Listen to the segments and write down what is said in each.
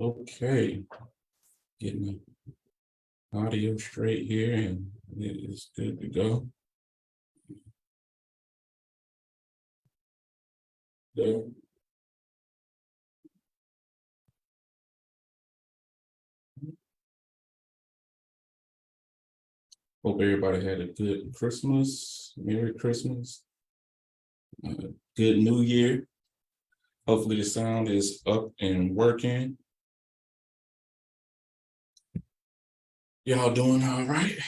Okay, getting the audio straight here and it is good to go. Go. Hope everybody had a good Christmas, Merry Christmas, good New Year. Hopefully the sound is up and working. Y'all doing all right?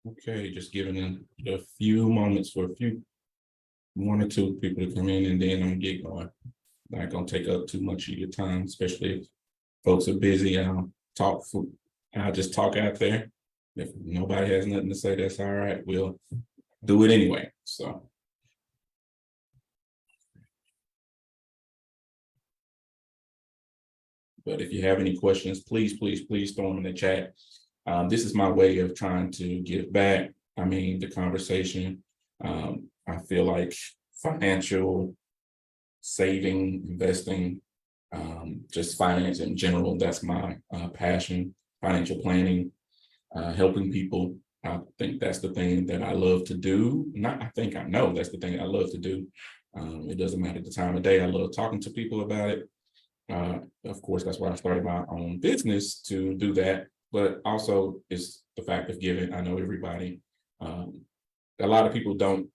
Okay, just giving a few moments for one or two people to come in and then I'm gonna get going. Not gonna take up too much of your time, especially if folks are busy. I'll just talk out there. If nobody has nothing to say, that's all right. We'll do it anyway. So, but if you have any questions, please throw them in the chat. This is my way of trying to give back. I mean, the conversation. I feel like financial saving, investing, just finance in general. That's my passion. Financial planning, helping people. I think that's the thing that I love to do. Not, I think I know that's the thing I love to do. It doesn't matter the time of day. I love talking to people about it. Of course, that's why I started my own business to do that. But also, it's the fact of giving. I know everybody. A lot of people don't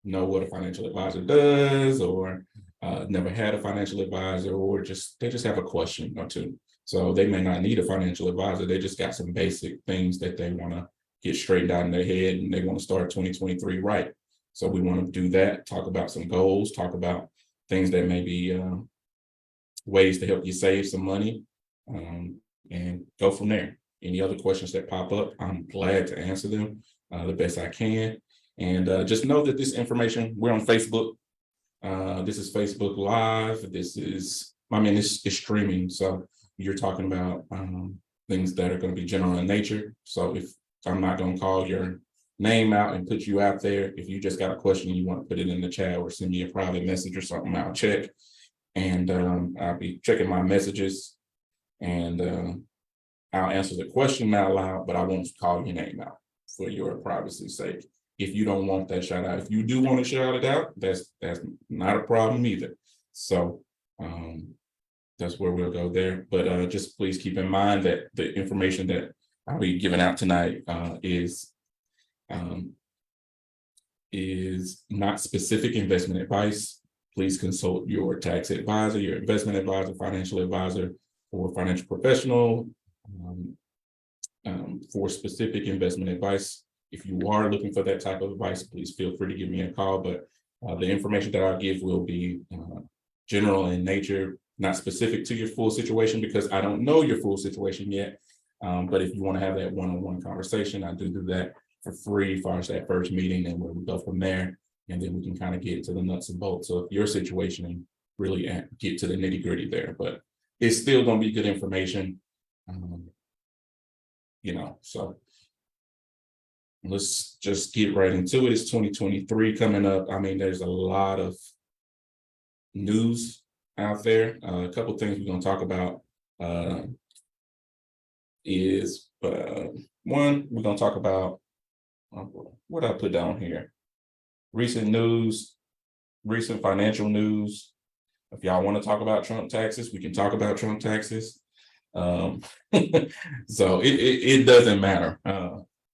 know what a financial advisor does, or never had a financial advisor, or they just have a question or two. So they may not need a financial advisor. They just got some basic things that they want to get straightened out in their head, and they want to start 2023 right. So we want to do that, talk about some goals, talk about things that may be ways to help you save some money, and go from there. Any other questions that pop up, I'm glad to answer them the best I can. And just know that this information, we're on Facebook. This is Facebook Live. This is streaming. So you're talking about things that are going to be general in nature. So if I'm not going to call your name out and put you out there, if you just got a question, you want to put it in the chat or send me a private message or something, I'll check. And I'll be checking my messages, and I'll answer the question out loud, but I won't call your name out for your privacy's sake. If you don't want that shout out, if you do want to shout it out, that's not a problem either. So that's where we'll go there. But just please keep in mind that the information that I'll be giving out tonight is not specific investment advice. Please consult your tax advisor, your investment advisor, financial advisor, or financial professional for specific investment advice. If you are looking for that type of advice, please feel free to give me a call. But the information that I'll give will be general in nature, not specific to your full situation, because I don't know your full situation yet. But if you want to have that one-on-one conversation, I do that for free as far as that first meeting, and we'll go from there. And then we can kind of get to the nuts and bolts of your situation and really get to the nitty-gritty there. But it's still going to be good information, so let's just get right into it. It's 2023 coming up. I mean, there's a lot of news out there. A couple of things we're going to talk about is one, we're going to talk about what I put down here. Recent news, recent financial news. If y'all want to talk about Trump taxes, we can talk about Trump taxes. So it doesn't matter,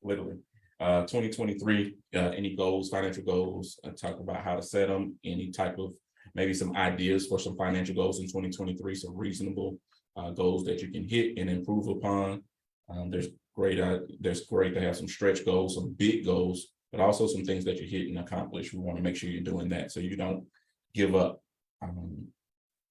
literally. 2023, any goals, financial goals, talk about how to set them, any type of maybe some ideas for some financial goals in 2023, some reasonable goals that you can hit and improve upon. There's great to have some stretch goals, some big goals, but also some things that you hit and accomplish. We want to make sure you're doing that so you don't give up.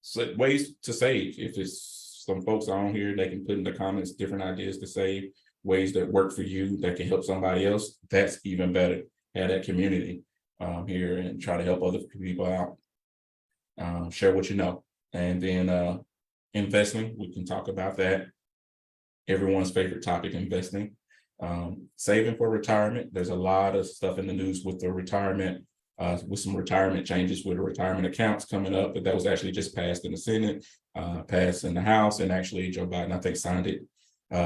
So ways to save. If it's some folks on here, they can put in the comments different ideas to save, ways that work for you that can help somebody else. That's even better. Have that community here and try to help other people out. Share what you know. And then Investing, we can talk about that. Everyone's favorite topic, investing. Saving for retirement. There's a lot of stuff in the news with the retirement, with some retirement changes with the retirement accounts coming up, but that was actually just passed in the Senate, passed in the House, and actually Joe Biden, I think, signed it.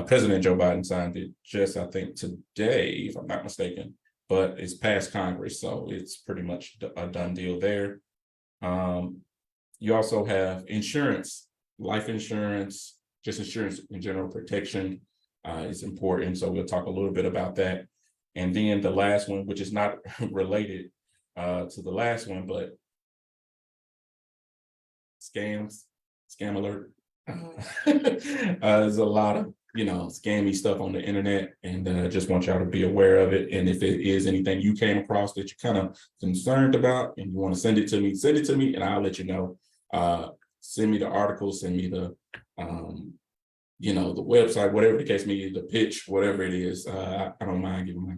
President Joe Biden signed it just, I think, today, if I'm not mistaken, but it's passed Congress, so it's pretty much a done deal there. You also have insurance, life insurance, just insurance in general, protection is important. So we'll talk a little bit about that. And then the last one, which is not related to the last one, but scam alert. There's a lot of, scammy stuff on the internet, and just want y'all to be aware of it. And if it is anything you came across that you're kind of concerned about and you want to send it to me and I'll let you know. Send me the article, send me the the website, whatever the case may be, the pitch, whatever it is. I don't mind giving my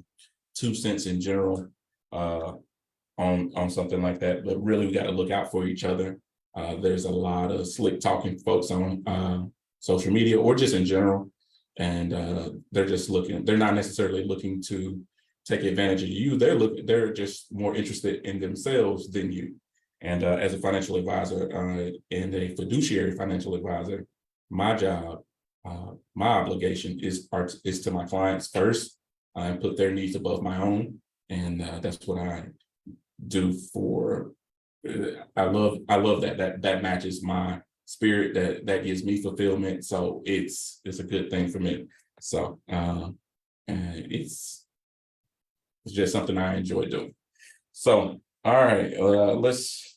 2 cents in general on something like that, but really we got to look out for each other. There's a lot of slick talking folks on social media or just in general, and they're not necessarily looking to take advantage of you. They're just more interested in themselves than you. And as a financial advisor and a fiduciary financial advisor, my job, my obligation is to my clients first, and put their needs above my own. And that's what I do for. I love that matches my spirit. That gives me fulfillment. So it's a good thing for me. So and it's just something I enjoy doing. So all right, let's.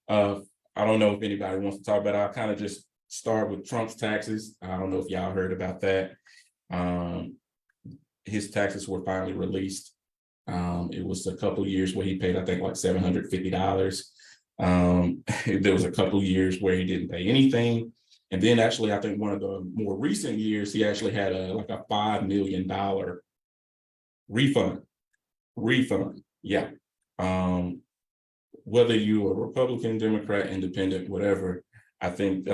I don't know if anybody wants to talk about it. I'll kind of just start with Trump's taxes. I don't know if y'all heard about that. His taxes were finally released. It was a couple of years where he paid, I think, like $750. There was a couple of years where he didn't pay anything. And then actually, I think one of the more recent years, he actually had a $5 million refund. Yeah. Whether you're a Republican, Democrat, Independent, whatever, I think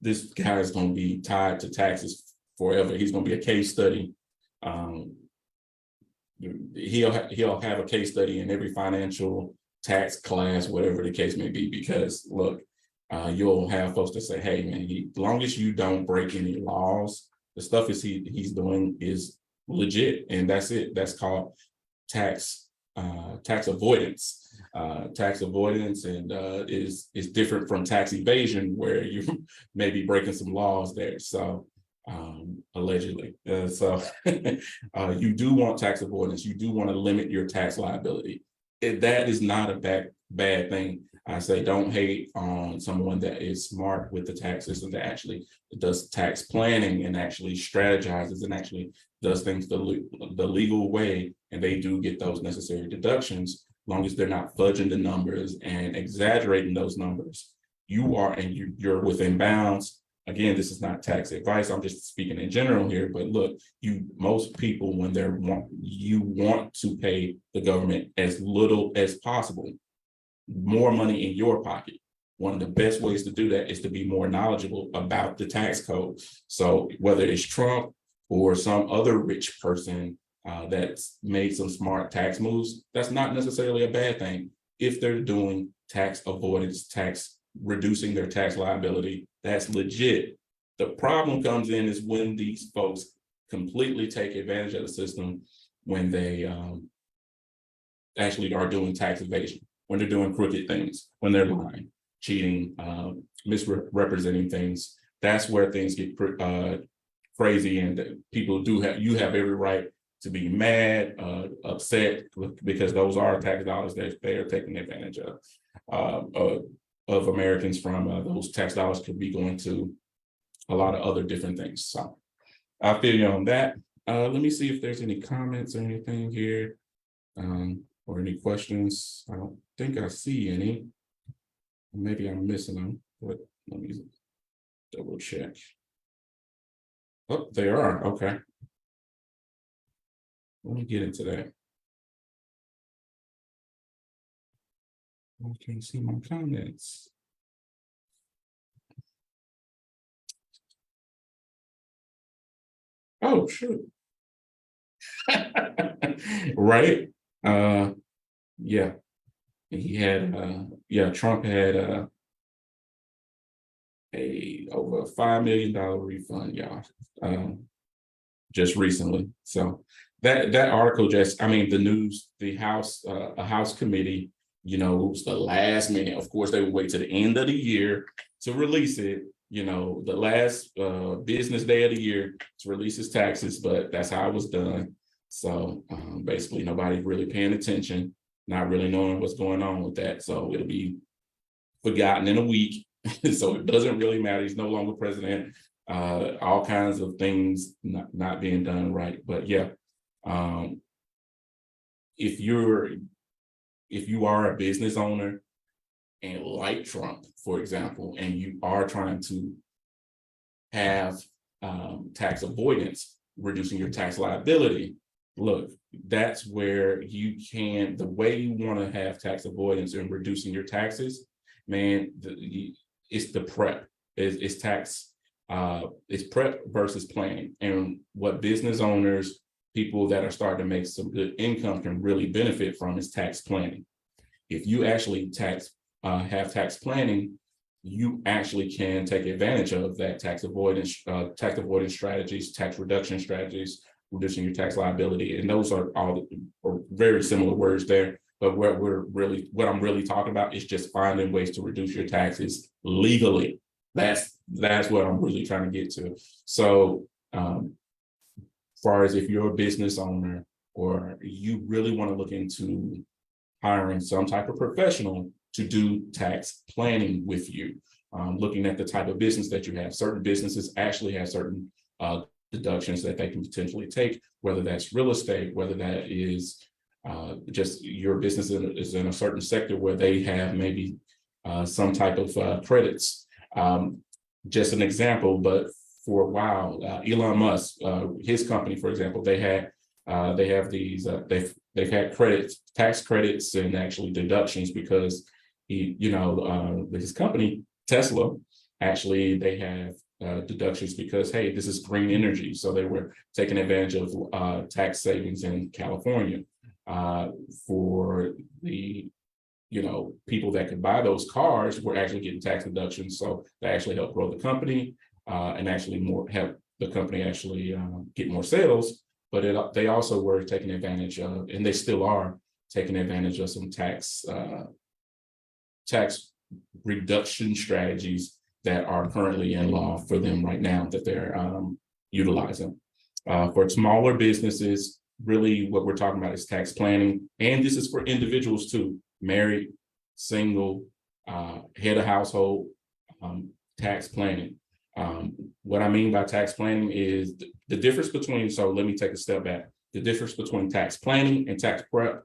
this guy is going to be tied to taxes forever. He's going to be a case study. He'll have a case study in every financial tax class, whatever the case may be, because look, you'll have folks that say, hey man, as long as you don't break any laws, the stuff he's doing is legit, and that's it. That's called tax avoidance. Tax avoidance and is different from tax evasion, where you may be breaking some laws there. So allegedly. You do want tax avoidance. You do want to limit your tax liability. That is not a bad thing. I say don't hate on someone that is smart with the tax system, that actually does tax planning and actually strategizes and actually does things the legal way, and they do get those necessary deductions, as long as they're not fudging the numbers and exaggerating those numbers. You're within bounds. Again, this is not tax advice. I'm just speaking in general here, but look, most people, when you want to pay the government as little as possible, more money in your pocket. One of the best ways to do that is to be more knowledgeable about the tax code. So whether it's Trump or some other rich person that's made some smart tax moves, that's not necessarily a bad thing. If they're doing tax avoidance, reducing their tax liability, that's legit. The problem comes in is when these folks completely take advantage of the system, when they actually are doing tax evasion, when they're doing crooked things, when they're lying, cheating, misrepresenting things. That's where things get crazy, and people you have every right to be mad, upset, because those are tax dollars that they are taking advantage of Americans from. Those tax dollars could be going to a lot of other different things. So I feel you on that. Let me see if there's any comments or anything here, or any questions. I don't think I see any. Maybe I'm missing them, but let me double check. Oh, they are. Okay. Let me get into that. I can't see my comments. Oh, sure. Right. Uh, yeah. He had, yeah, Trump had a over $5 million refund, y'all, um, just recently. So that article just, I mean, the news, the House, a House committee, it was the last minute. Of course, they would wait to the end of the year to release it. The last business day of the year to release his taxes, but that's how it was done. So basically, nobody really paying attention, not really knowing what's going on with that. So it'll be forgotten in a week. So it doesn't really matter. He's no longer president. All kinds of things not being done right. But yeah, um, if you're if you are a business owner and like Trump, for example, and you are trying to have tax avoidance, reducing your tax liability, look, that's where the way you want to have tax avoidance and reducing your taxes, man, it's the prep. It's tax, it's prep versus planning. And what business owners, people that are starting to make some good income can really benefit from is tax planning. If you actually have tax planning, you actually can take advantage of that tax avoidance strategies, tax reduction strategies, reducing your tax liability. And those are all very similar words there. But what I'm really talking about is just finding ways to reduce your taxes legally. That's what I'm really trying to get to. So as far as if you're a business owner or you really want to look into hiring some type of professional to do tax planning with you, looking at the type of business that you have. Certain businesses actually have certain deductions that they can potentially take, whether that's real estate, whether that is just your business is in a certain sector where they have maybe some type of credits. Just an example, but for a while, Elon Musk, his company, for example, they have these, they've had tax credits and actually deductions because his company, Tesla, actually they have deductions because, hey, this is green energy. So they were taking advantage of tax savings in California for the people that could buy those cars were actually getting tax deductions. So that actually helped grow the company and actually help the company actually get more sales. But they also were taking advantage of, and they still are taking advantage of some tax reduction strategies that are currently in law for them right now that they're utilizing. For smaller businesses, really what we're talking about is tax planning. And this is for individuals too, married, single, head of household, tax planning. What I mean by tax planning is the difference between, so let me take a step back. The difference between tax planning and tax prep.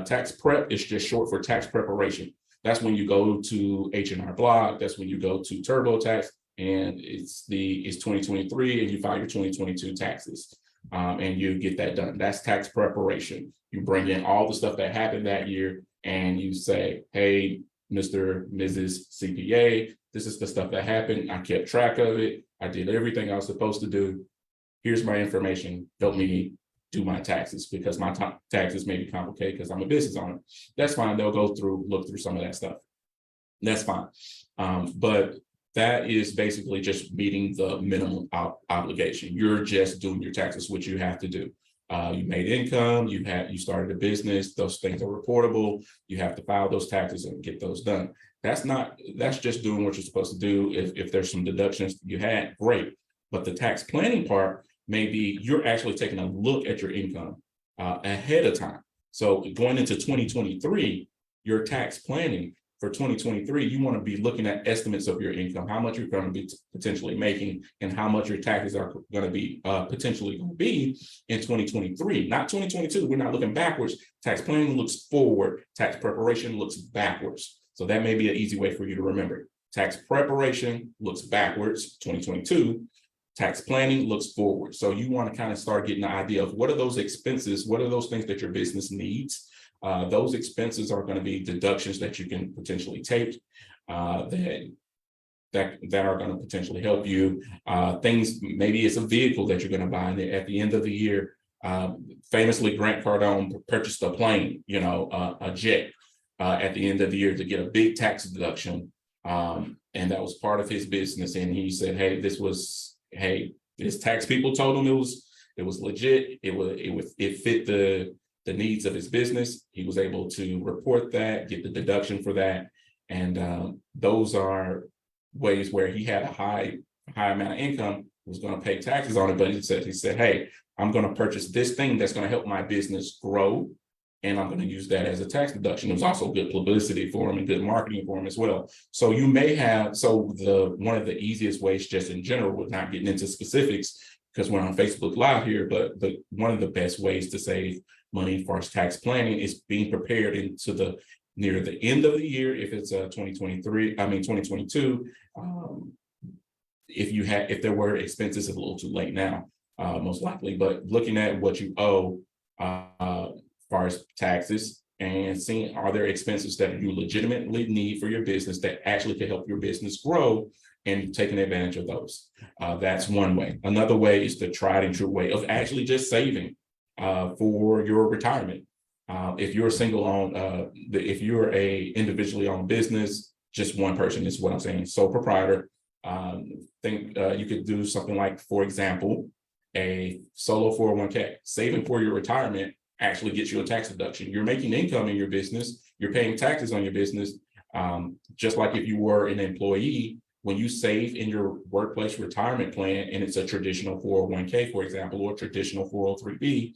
Tax prep is just short for tax preparation. That's when you go to H&R Block. That's when you go to TurboTax, and it's 2023, and you file your 2022 taxes, and you get that done. That's tax preparation. You bring in all the stuff that happened that year, and you say, "Hey, Mr. Mrs. CPA, this is the stuff that happened. I kept track of it. I did everything I was supposed to do. Here's my information. Help me do my taxes because my taxes may be complicated because I'm a business owner." That's fine. They'll look through some of that stuff. That's fine. But that is basically just meeting the minimum obligation. You're just doing your taxes, which you have to do. You made income, you started a business, those things are reportable. You have to file those taxes and get those done. That's just doing what you're supposed to do. If there's some deductions you had, great. But the tax planning part, maybe you're actually taking a look at your income ahead of time. So going into 2023, your tax planning for 2023, you want to be looking at estimates of your income, how much you're going to be potentially making, and how much your taxes are going to be potentially going to be in 2023, not 2022. We're not looking backwards. Tax planning looks forward. Tax preparation looks backwards. So that may be an easy way for you to remember. Tax preparation looks backwards, 2022. Tax planning looks forward. So you want to kind of start getting an idea of what are those expenses, what are those things that your business needs. Those expenses are going to be deductions that you can potentially take that that are going to potentially help you. Things, maybe it's a vehicle that you're going to buy, and at the end of the year, famously Grant Cardone purchased a plane, a jet, at the end of the year to get a big tax deduction, and that was part of his business. And he said, "Hey, his tax people told him it was legit. It fit the needs of his business. He was able to report that, get the deduction for that, and those are ways where he had a high amount of income, was going to pay taxes on it, but he said, hey, I'm going to purchase this thing that's going to help my business grow, and I'm going to use that as a tax deduction. It was also good publicity for him and good marketing for him as well. So you may have, one of the easiest ways, just in general, with not getting into specifics, because we're on Facebook Live here, but one of the best ways to save money for tax planning is being prepared into near the end of the year. If it's 2022, if there were expenses, it's a little too late now, most likely, but looking at what you owe as far as taxes, and seeing, are there expenses that you legitimately need for your business that actually could help your business grow, and taking advantage of those. That's one way. Another way is the tried and true way of actually just saving for your retirement. If you're if you're a individually owned business, just one person is what I'm saying, sole proprietor, you could do something like, for example, a solo 401k. Saving for your retirement actually gets you a tax deduction. You're making income in your business, you're paying taxes on your business, just like if you were an employee. When you save in your workplace retirement plan, and it's a traditional 401k, for example, or traditional 403b,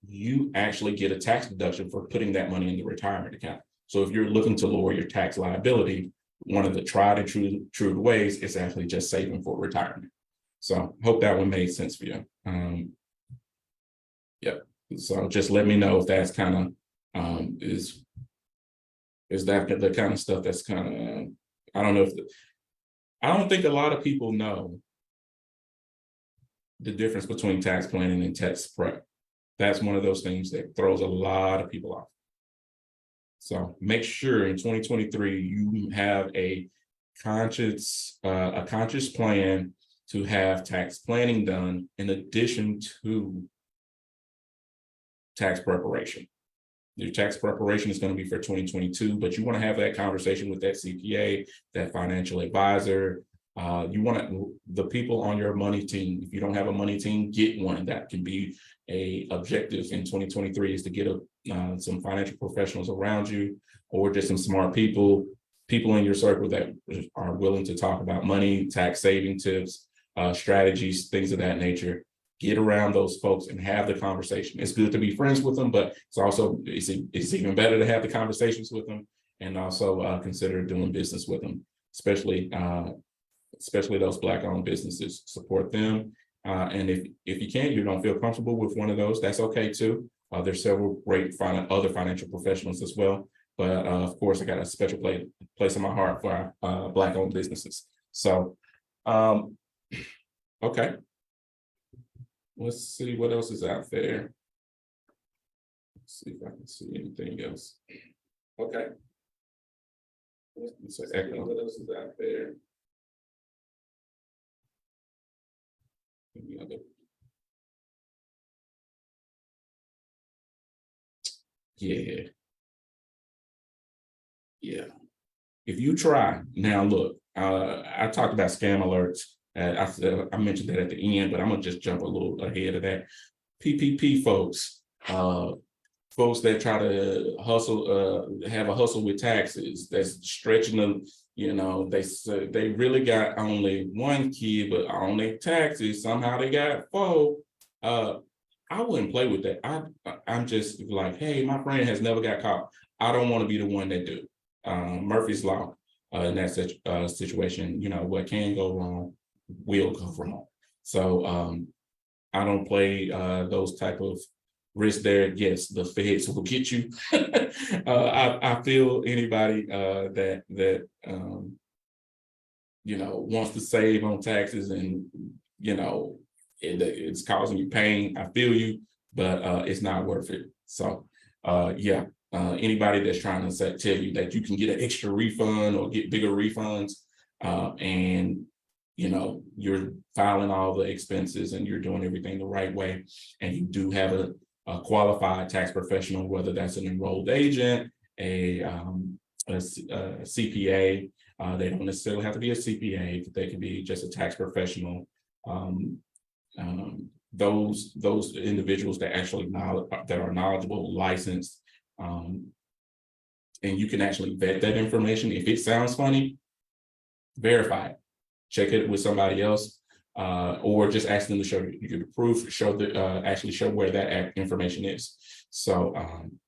you actually get a tax deduction for putting that money in the retirement account. So if you're looking to lower your tax liability, one of the tried and true ways is actually just saving for retirement. So hope that one made sense for you. Yep. So just let me know if that's kind of is that the kind of stuff that's kind of, I don't know if I don't think a lot of people know the difference between tax planning and tax prep. That's one of those things that throws a lot of people off. So make sure in 2023 you have a conscious plan to have tax planning done in addition to tax preparation. Your tax preparation is going to be for 2022, but you want to have that conversation with that CPA, that financial advisor. The people on your money team. If you don't have a money team, get one. That can be a objective in 2023, is to get some financial professionals around you, or just some smart people in your circle that are willing to talk about money, tax saving tips, strategies, things of that nature. Get around those folks and have the conversation. It's good to be friends with them, but it's even better to have the conversations with them, and also consider doing business with them, especially those Black-owned businesses. Support them, and if you don't feel comfortable with one of those, that's okay too. There's several great other financial professionals as well, but of course, I got a special place in my heart for our Black-owned businesses. So, okay. Let's see what else is out there. Let's see if I can see anything else. Okay. Let's see what else is out there. Yeah. If you try now, look. I talked about scam alerts. I mentioned that at the end, but I'm gonna just jump a little ahead of that. PPP folks, folks that try to hustle, have a hustle with taxes, that's stretching them. They really got only one kid, but on their taxes, somehow they got four. I wouldn't play with that. I'm just like, hey, my friend has never got caught. I don't want to be the one that do. Murphy's Law in that situation, what can go wrong will go wrong. So I don't play those type of risks there. Yes, the feds will get you. I feel anybody that wants to save on taxes, and it's causing you pain. I feel you, but it's not worth it. So anybody that's trying to tell you that you can get an extra refund or get bigger refunds, and you're filing all the expenses and you're doing everything the right way, and you do have a qualified tax professional, whether that's an enrolled agent, a CPA. They don't necessarily have to be a CPA, but they can be just a tax professional. Those individuals that actually that are knowledgeable, licensed, and you can actually vet that information. If it sounds funny, verify it, check it with somebody else, or just ask them to show you the proof, actually show where that information is. So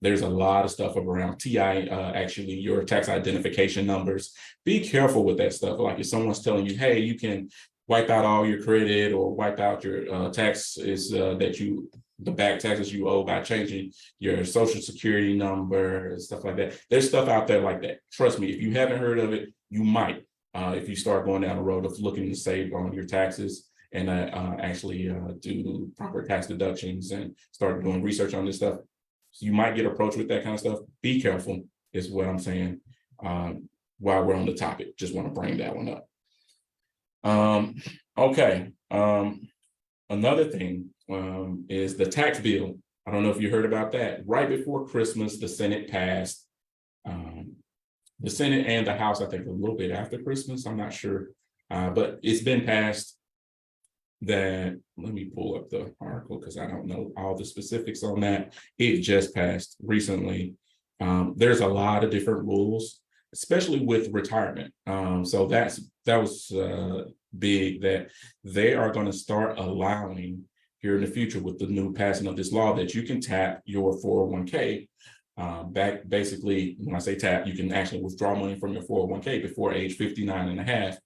there's a lot of stuff around TI, actually your tax identification numbers. Be careful with that stuff. Like if someone's telling you, hey, you can wipe out all your credit or wipe out your taxes the back taxes you owe by changing your social security number and stuff like that. There's stuff out there like that. Trust me, if you haven't heard of it, you might, if you start going down the road of looking to save on your taxes and actually do proper tax deductions and start doing research on this stuff. So you might get approached with that kind of stuff. Be careful is what I'm saying. While we're on the topic, just want to bring that one up. Okay. Another thing is the tax bill. I don't know if you heard about that. Right before Christmas, the Senate passed. The Senate and the House, I think a little bit after Christmas, I'm not sure. But it's been passed that, let me pull up the article because I don't know all the specifics on that. It just passed recently. There's a lot of different rules, especially with retirement. So that was big, that they are going to start allowing here in the future with the new passing of this law that you can tap your 401k back. Basically, when I say tap, you can actually withdraw money from your 401k before age 59 and a half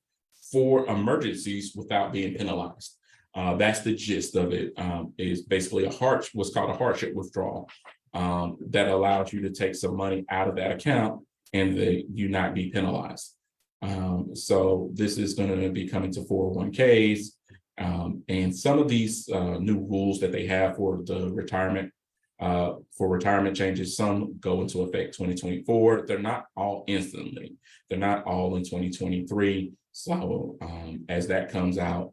for emergencies without being penalized. That's the gist of it. Is basically what's called a hardship withdrawal that allows you to take some money out of that account and you not be penalized. So this is going to be coming to 401ks, and some of these new rules that they have for the retirement changes, some go into effect 2024. They're not all instantly. They're not all in 2023. So as that comes out,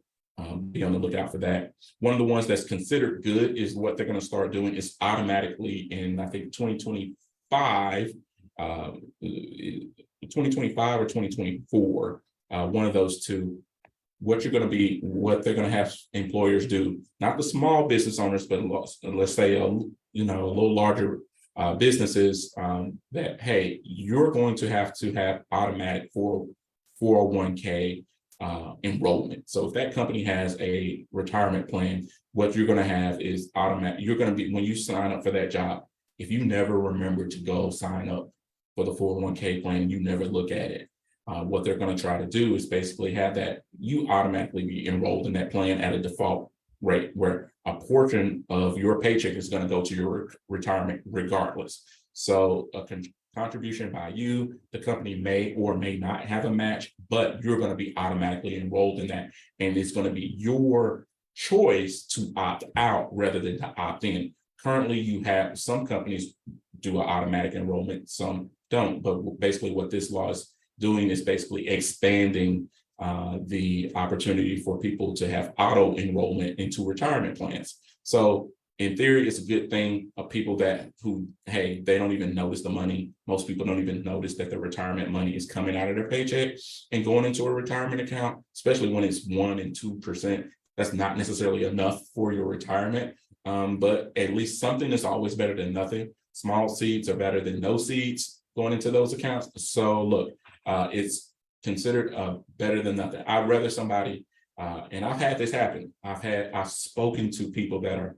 be on the lookout for that. One of the ones that's considered good is what they're going to start doing is automatically in, I think, 2025 or 2024, one of those two. What they're going to have employers do, not the small business owners, but let's say a little larger businesses, that, hey, you're going to have automatic 401k enrollment. So if that company has a retirement plan, what you're going to have is automatic. You're going to be, when you sign up for that job, if you never remember to go sign up for the 401k plan, you never look at it. What they're going to try to do is basically have that you automatically be enrolled in that plan at a default rate, where a portion of your paycheck is going to go to your retirement regardless. So a contribution by you, the company may or may not have a match, but you're going to be automatically enrolled in that. And it's going to be your choice to opt out rather than to opt in. Currently, you have some companies do an automatic enrollment, some don't. But basically what this law is doing is basically expanding the opportunity for people to have auto enrollment into retirement plans. So in theory, it's a good thing of people hey, they don't even notice the money. Most people don't even notice that the retirement money is coming out of their paycheck and going into a retirement account, especially when it's 1% and 2%. That's not necessarily enough for your retirement, but at least something is always better than nothing. Small seeds are better than no seeds going into those accounts. So look, it's considered better than nothing. I'd rather somebody, and I've had this happen. I've spoken to people that are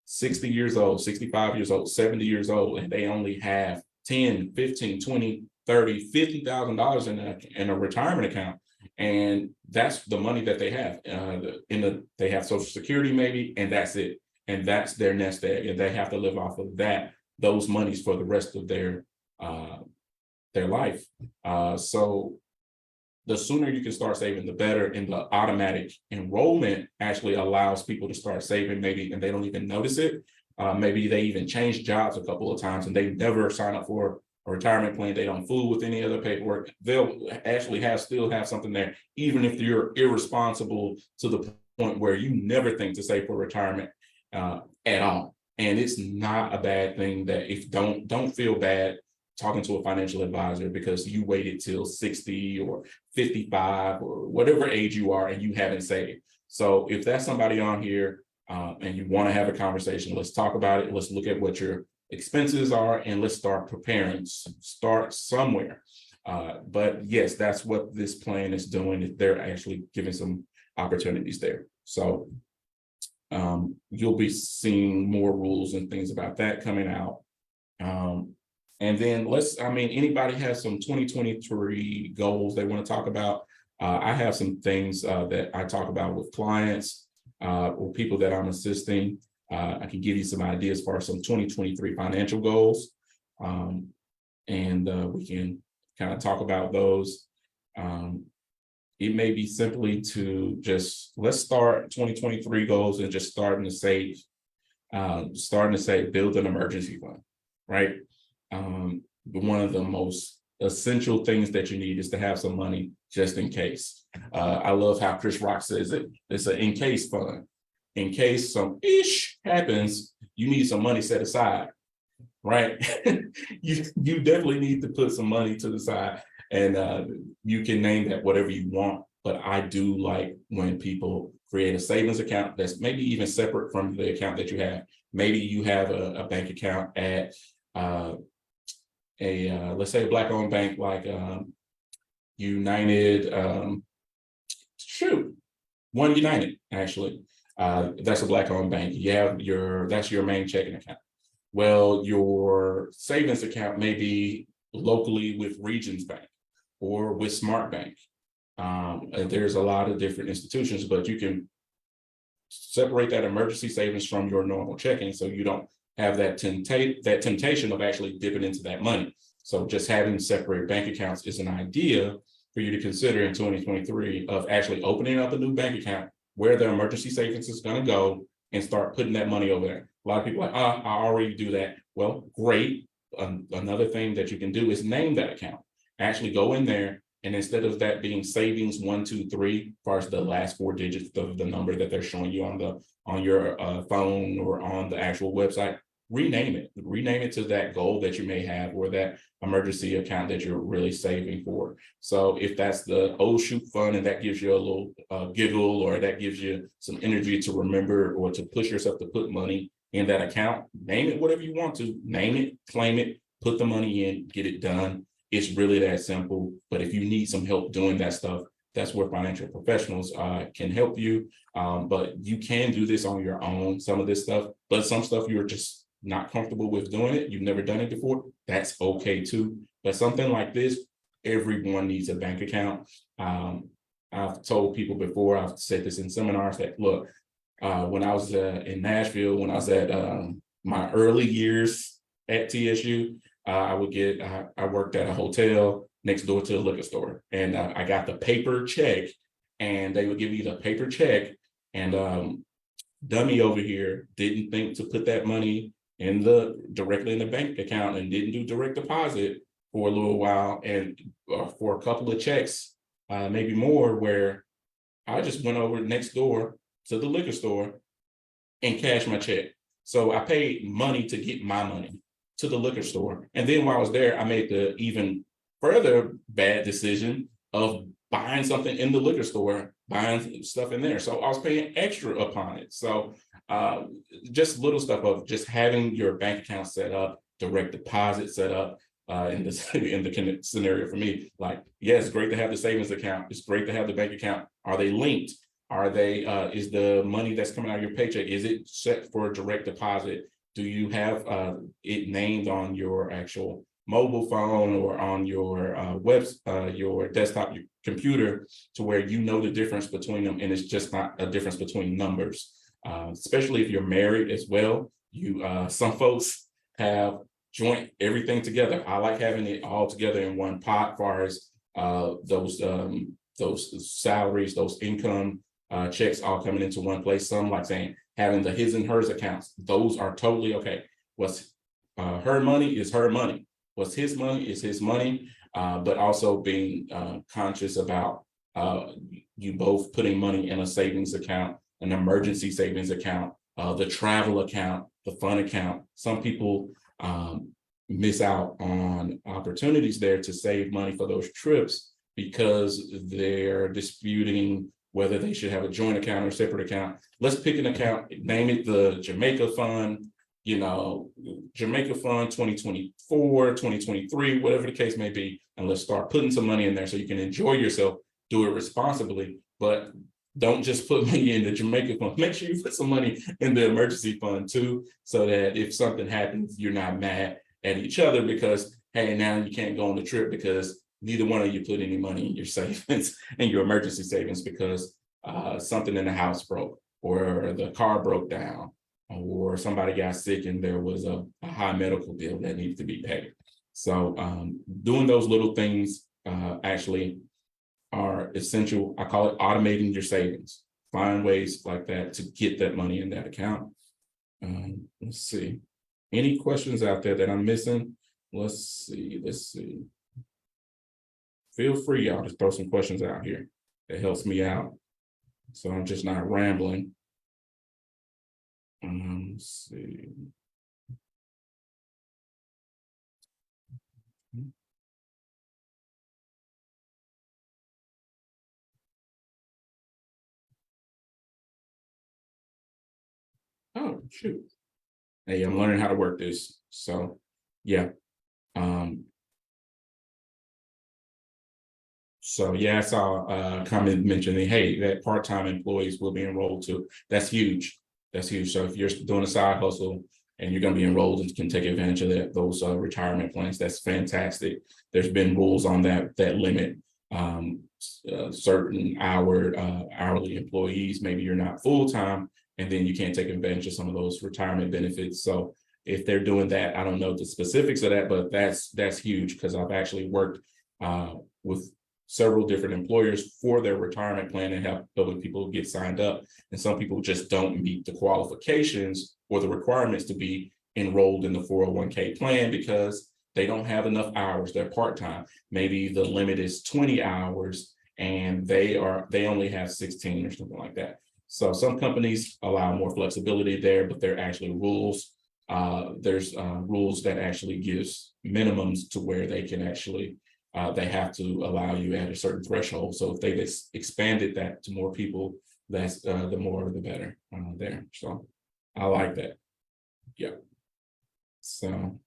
60 years old, 65 years old, 70 years old, and they only have 10, 15, 20, 30, $50,000 in a retirement account. And that's the money that they have. They have Social Security maybe, and that's it. And that's their nest egg. And they have to live off of those monies for the rest of their life. So the sooner you can start saving, the better. And the automatic enrollment actually allows people to start saving maybe, and they don't even notice it. Maybe they even change jobs a couple of times and they never sign up for a retirement plan. They don't fool with any other paperwork. They'll actually still have something there, even if you're irresponsible to the point where you never think to save for retirement at all. And it's not a bad thing that if don't feel bad talking to a financial advisor because you waited till 60 or 55 or whatever age you are and you haven't saved. So if that's somebody on here and you want to have a conversation, let's talk about it. Let's look at what your expenses are and let's start preparing, start somewhere. But yes, that's what this plan is doing. They're actually giving some opportunities there. So you'll be seeing more rules and things about that coming out. And then anybody has some 2023 goals they want to talk about. I have some things that I talk about with clients or people that I'm assisting. I can give you some ideas for some 2023 financial goals. And we can kind of talk about those. It may be simply to just, let's start 2023 goals and just starting to save, build an emergency fund, right? One of the most essential things that you need is to have some money just in case. I love how Chris Rock says it. It's an in case fund. In case some ish happens, you need some money set aside, right? you definitely need to put some money to the side, and you can name that whatever you want. But I do like when people create a savings account that's maybe even separate from the account that you have. Maybe you have a bank account at let's say a Black-owned bank like United, One United, actually. That's a Black-owned bank. You have that's your main checking account. Well, your savings account may be locally with Regions Bank or with Smart Bank. There's a lot of different institutions, but you can separate that emergency savings from your normal checking so you don't have that temptation of actually dipping into that money. So just having separate bank accounts is an idea for you to consider in 2023 of actually opening up a new bank account where the emergency savings is going to go and start putting that money over there. A lot of people are like, I already do that. Well, great. Another thing that you can do is name that account. Actually go in there, and instead of that being savings 123, as far as the last 4 digits of the number that they're showing you on your phone or on the actual website, rename it to that goal that you may have or that emergency account that you're really saving for. So if that's the old shoot fund and that gives you a little giggle, or that gives you some energy to remember or to push yourself to put money in that account, name it whatever you want to. Name it, claim it, put the money in, get it done. It's really that simple. But if you need some help doing that stuff, that's where financial professionals can help you. But you can do this on your own, some of this stuff, but some stuff you're just not comfortable with doing it. You've never done it before. That's okay too. But something like this, everyone needs a bank account. I've told people before, I've said this in seminars, that look, when I was in Nashville, when I was at my early years at TSU, I worked at a hotel next door to a liquor store, and I got the paper check, and they would give me the paper check, and dummy over here didn't think to put that money directly in the bank account and didn't do direct deposit for a little while, and for a couple of checks, maybe more, where I just went over next door to the liquor store and cashed my check. So I paid money to get my money to the liquor store. And then while I was there, I made the even further bad decision of buying something in the liquor store, buying stuff in there. So I was paying extra upon it. So just little stuff of just having your bank account set up, direct deposit set up. In the scenario for me, like, yeah, it's great to have the savings account. It's great to have the bank account. Are they linked? Are they, is the money that's coming out of your paycheck, is it set for direct deposit? Do you have it named on your actual mobile phone or on your your desktop, your computer, to where you know the difference between them, and it's just not a difference between numbers. Especially if you're married as well. Some folks have joint everything together. I like having it all together in one pot, as far as those salaries, those income checks all coming into one place. Some like saying having the his and hers accounts. Those are totally okay. What's her money is her money. what's his money is his money, but also being conscious about you both putting money in a savings account, an emergency savings account, the travel account, the fun account. Some people miss out on opportunities there to save money for those trips because they're disputing whether they should have a joint account or separate account. Let's pick an account, name it the Jamaica Fund, Jamaica Fund 2024, 2023, whatever the case may be, and let's start putting some money in there so you can enjoy yourself, do it responsibly, but don't just put money in the Jamaica Fund. Make sure you put some money in the emergency fund too, so that if something happens, you're not mad at each other because, hey, now you can't go on the trip because neither one of you put any money in your savings and your emergency savings because something in the house broke or the car broke down or somebody got sick and there was a high medical bill that needed to be paid. So doing those little things actually are essential. I call it automating your savings. Find ways like that to get that money in that account. Let's see. Any questions out there that I'm missing? Let's see. Feel free, y'all, to throw some questions out here. It helps me out, so I'm just not rambling. Let's see. Oh, shoot. Hey, I'm learning how to work this. So, yeah. So yeah, I saw a comment mentioning, hey, that part-time employees will be enrolled too. That's huge. That's huge. So if you're doing a side hustle and you're going to be enrolled and can take advantage of those retirement plans, that's fantastic. There's been rules on that limit certain hourly employees. Maybe you're not full-time, and then you can't take advantage of some of those retirement benefits. So if they're doing that, I don't know the specifics of that, but that's huge because I've actually worked with several different employers for their retirement plan and helping people get signed up. And some people just don't meet the qualifications or the requirements to be enrolled in the 401k plan because they don't have enough hours. They're part-time. Maybe the limit is 20 hours and they only have 16 or something like that. So some companies allow more flexibility there, but there are actually rules. There's rules that actually gives minimums to where they can actually they have to allow you at a certain threshold. So if they've expanded that to more people, that's the more the better there. So I like that. Yeah. So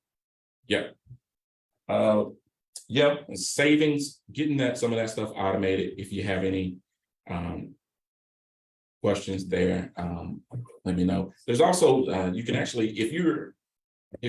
yeah. Yeah, savings, getting some of that stuff automated. If you have any questions there, let me know. There's also you can actually, if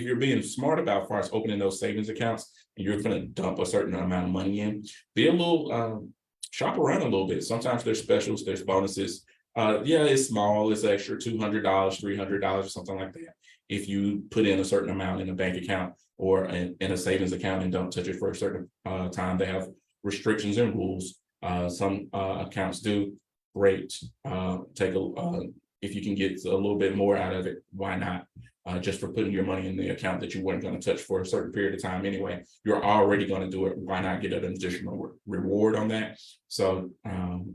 you're being smart about as far as opening those savings accounts and you're going to dump a certain amount of money in, be a little shop around a little bit. Sometimes there's specials, there's bonuses. Yeah, it's small, it's extra $200, $300 or something like that. If you put in a certain amount in a bank account or in a savings account and don't touch it for a certain time, they have restrictions and rules. Some accounts do. Great. If you can get a little bit more out of it, why not? Just for putting your money in the account that you weren't going to touch for a certain period of time anyway, you're already going to do it. Why not get an additional reward on that? So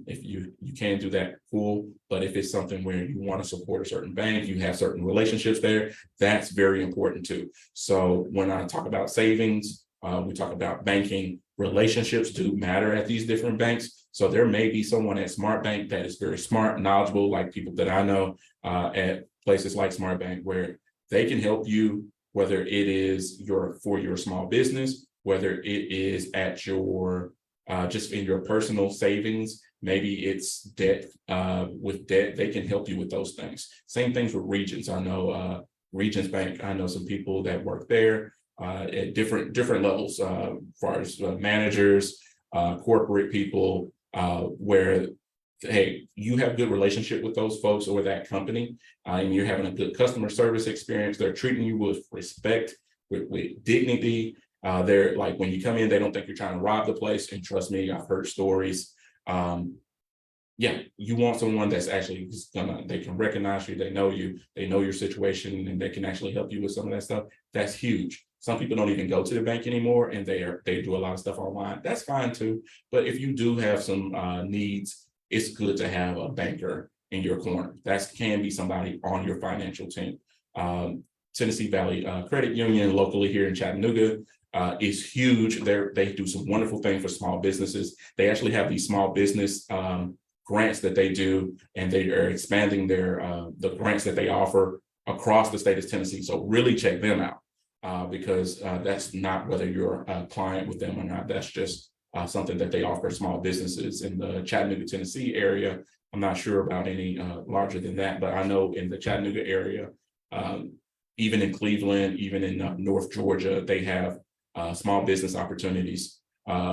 if you can do that, cool. But if it's something where you want to support a certain bank, you have certain relationships there, that's very important too. So when I talk about savings, we talk about banking. Relationships do matter at these different banks. So there may be someone at Smart Bank that is very smart, knowledgeable, like people that I know at places like Smart Bank, where they can help you, whether it is for your small business, whether it is at your just in your personal savings. Maybe it's debt. With debt, they can help you with those things. Same things with Regions. I know Regions Bank. I know some people that work there at different levels, as far as managers, corporate people, where hey, you have good relationship with those folks or that company, and you're having a good customer service experience. They're treating you with respect, with dignity. They're like, when you come in, they don't think you're trying to rob the place. And trust me, I've heard stories. Yeah, you want someone that's actually they can recognize you, they know your situation, and they can actually help you with some of that stuff. That's huge. Some people don't even go to the bank anymore, and they do a lot of stuff online. That's fine too. But if you do have some needs, it's good to have a banker in your corner. That can be somebody on your financial team. Tennessee Valley Credit Union locally here in Chattanooga is huge. They do some wonderful things for small businesses. They actually have these small business grants that they do, and they are expanding the grants that they offer across the state of Tennessee. So really check them out because that's not whether you're a client with them or not. That's just something that they offer small businesses in the Chattanooga, Tennessee area. I'm not sure about any larger than that, but I know in the Chattanooga area, even in Cleveland, even in North Georgia, they have small business opportunities,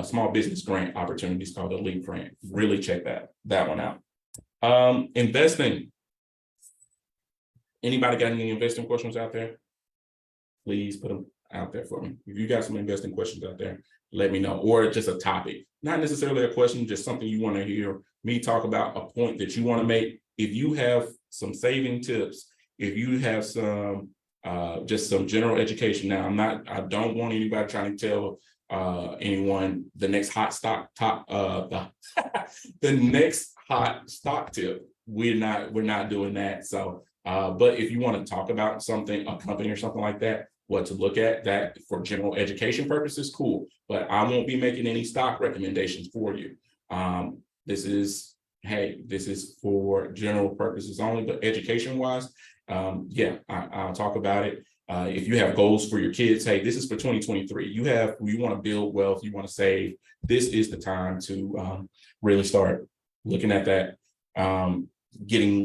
small business grant opportunities called the LEAP grant. Really check that one out. Investing. Anybody got any investing questions out there? Please put them out there for me. If you got some investing questions out there, let me know, or just a topic, not necessarily a question, just something you want to hear me talk about, a point that you want to make. If you have some saving tips, if you have some just some general education. Now, I don't want anybody trying to tell anyone the next hot stock the next hot stock tip. We're not doing that. So, but if you want to talk about something, a company or something like that, what to look at, that for general education purposes, cool. But I won't be making any stock recommendations for you. This is for general purposes only, but education wise, I'll talk about it. If you have goals for your kids, hey, this is for 2023. You want to build wealth, you want to save. This is the time to really start looking at that. It's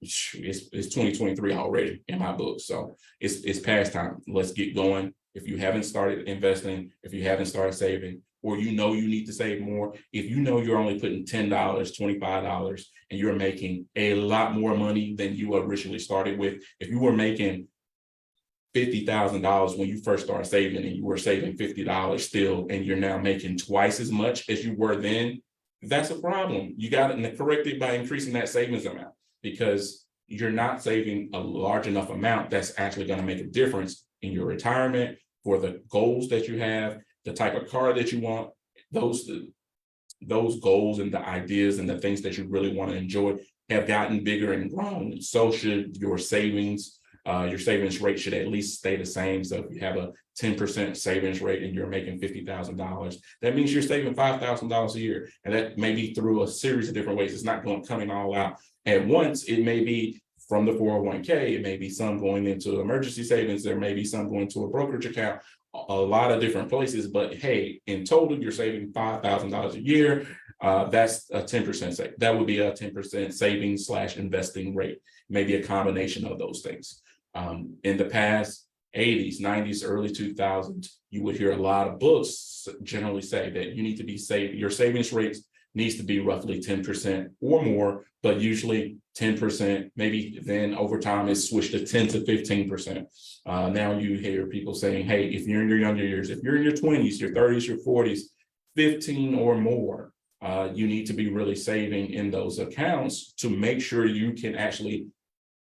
2023 already in my book, so it's past time. Let's get going. If you haven't started investing, if you haven't started saving, or you need to save more, if you know you're only putting $10, $25, and you're making a lot more money than you originally started with, if you were making $50,000 when you first started saving and you were saving $50 still, and you're now making twice as much as you were then, that's a problem. You got to correct it by increasing that savings amount, because you're not saving a large enough amount that's actually going to make a difference in your retirement, for the goals that you have, the type of car that you want. Those goals and the ideas and the things that you really want to enjoy have gotten bigger and grown. So should your savings. Your savings rate should at least stay the same. So if you have a 10% savings rate and you're making $50,000, that means you're saving $5,000 a year. And that may be through a series of different ways. It's not coming all out at once. It may be from the 401k. It may be some going into emergency savings. There may be some going to a brokerage account, a lot of different places. But hey, in total, you're saving $5,000 a year. That's a 10% save. That would be a 10% savings / investing rate. Maybe a combination of those things. In the past 80s, 90s, early 2000s, you would hear a lot of books generally say that you need to be saving. Your savings rates needs to be roughly 10% or more, but usually 10%, maybe then over time it's switched to 10 to 15%. Now you hear people saying, hey, if you're in your younger years, if you're in your 20s, your 30s, your 40s, 15 or more, you need to be really saving in those accounts to make sure you can actually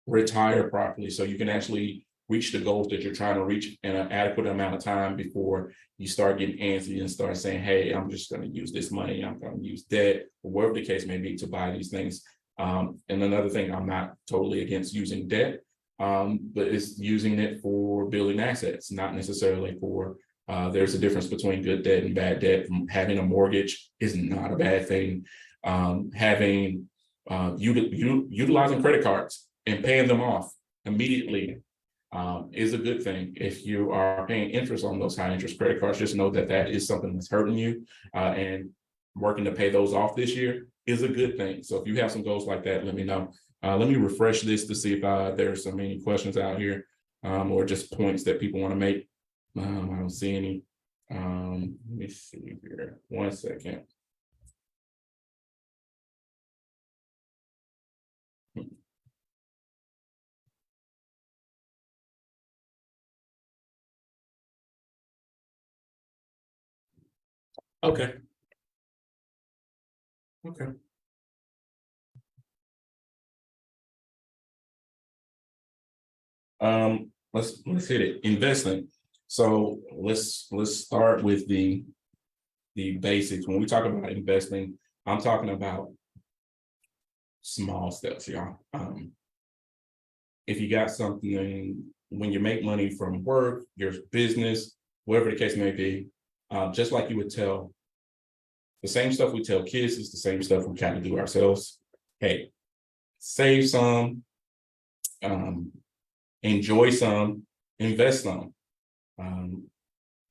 retire properly, so you can actually reach the goals that you're trying to reach in an adequate amount of time before you start getting antsy and start saying, hey, I'm just going to use this money, I'm going to use debt, or whatever the case may be, to buy these things. And another thing, I'm not totally against using debt, but it's using it for building assets, not necessarily for there's a difference between good debt and bad debt. Having a mortgage is not a bad thing. Utilizing credit cards and paying them off immediately is a good thing. If you are paying interest on those high interest credit cards, just know that is something that's hurting you, and working to pay those off this year is a good thing. So if you have some goals like that, let me know. Let me refresh this to see if there's so many questions out here, or just points that people want to make. I don't see any. Let me see here. 1 second. Okay. Let's hit it. Investing. So let's start with the basics. When we talk about investing, I'm talking about small steps, y'all. If you got something, when you make money from work, your business, whatever the case may be, just like you would tell the same stuff we tell kids is the same stuff we kind of do ourselves. Hey, save some, enjoy some, invest some.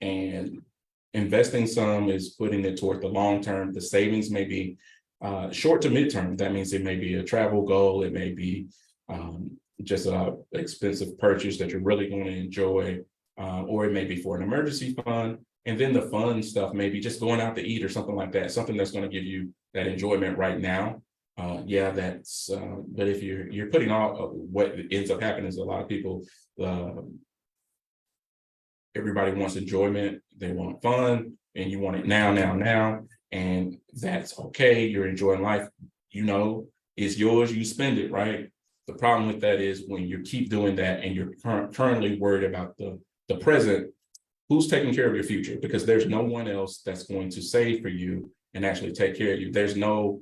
And investing some is putting it toward the long term. The savings may be short to midterm. That means it may be a travel goal. It may be just an expensive purchase that you're really going to enjoy, or it may be for an emergency fund. And then the fun stuff, maybe just going out to eat or something like that, something that's going to give you that enjoyment right now. Yeah, that's, but if you're putting all, what ends up happening is a lot of people, everybody wants enjoyment, they want fun, and you want it now, and that's okay. You're enjoying life, it's yours, you spend it, right? The problem with that is when you keep doing that and you're currently worried about the present, who's taking care of your future? Because there's no one else that's going to save for you and actually take care of you. There's no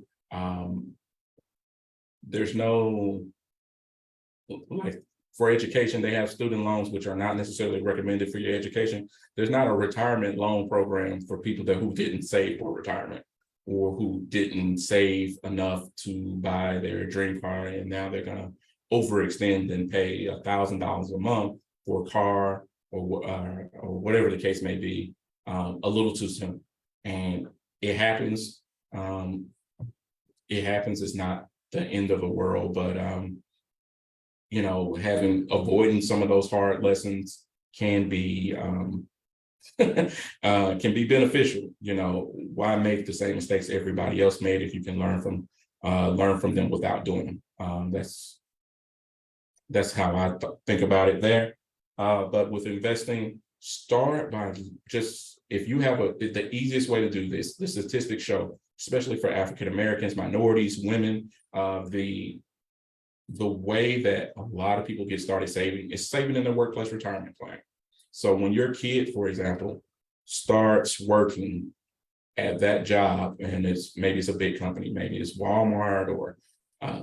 like, for education, they have student loans, which are not necessarily recommended for your education. There's not a retirement loan program for people who didn't save for retirement, or who didn't save enough to buy their dream car, and now they're gonna overextend and pay $1,000 a month for a car, or whatever the case may be, a little too soon. And it happens. It's not the end of the world, but avoiding some of those hard lessons can be beneficial. Why make the same mistakes everybody else made if you can learn from them without doing them? That's how I think about it there. But with investing, start by if you have the easiest way to do this, the statistics show, especially for African Americans, minorities, women, the way that a lot of people get started saving is saving in their workplace retirement plan. So when your kid, for example, starts working at that job, and maybe it's a big company, maybe it's Walmart or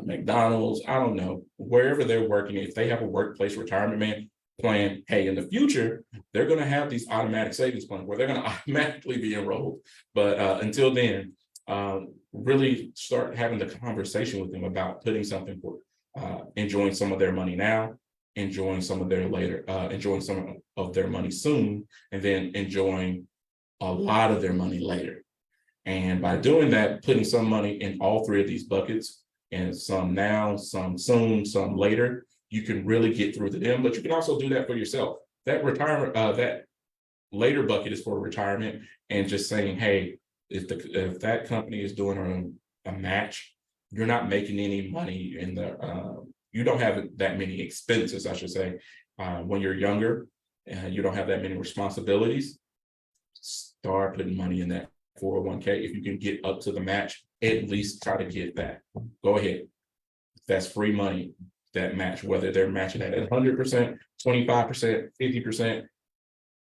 McDonald's, I don't know, wherever they're working, if they have a workplace retirement plan, hey, in the future, they're going to have these automatic savings plans where they're going to automatically be enrolled. But until then, really start having the conversation with them about putting something for enjoying some of their money now, enjoying some of their later, enjoying some of their money soon, and then enjoying a lot of their money later. And by doing that, putting some money in all three of these buckets, and some now, some soon, some later, you can really get through to them. But you can also do that for yourself. That retirement, that later bucket is for retirement, and just saying, hey, if that company is doing a match, you're not making any money you don't have that many expenses, I should say. When you're younger, you don't have that many responsibilities. Start putting money in that 401k. If you can get up to the match, at least try to get that. Go ahead. That's free money, that match, whether they're matching at 100%, 25%, 50%.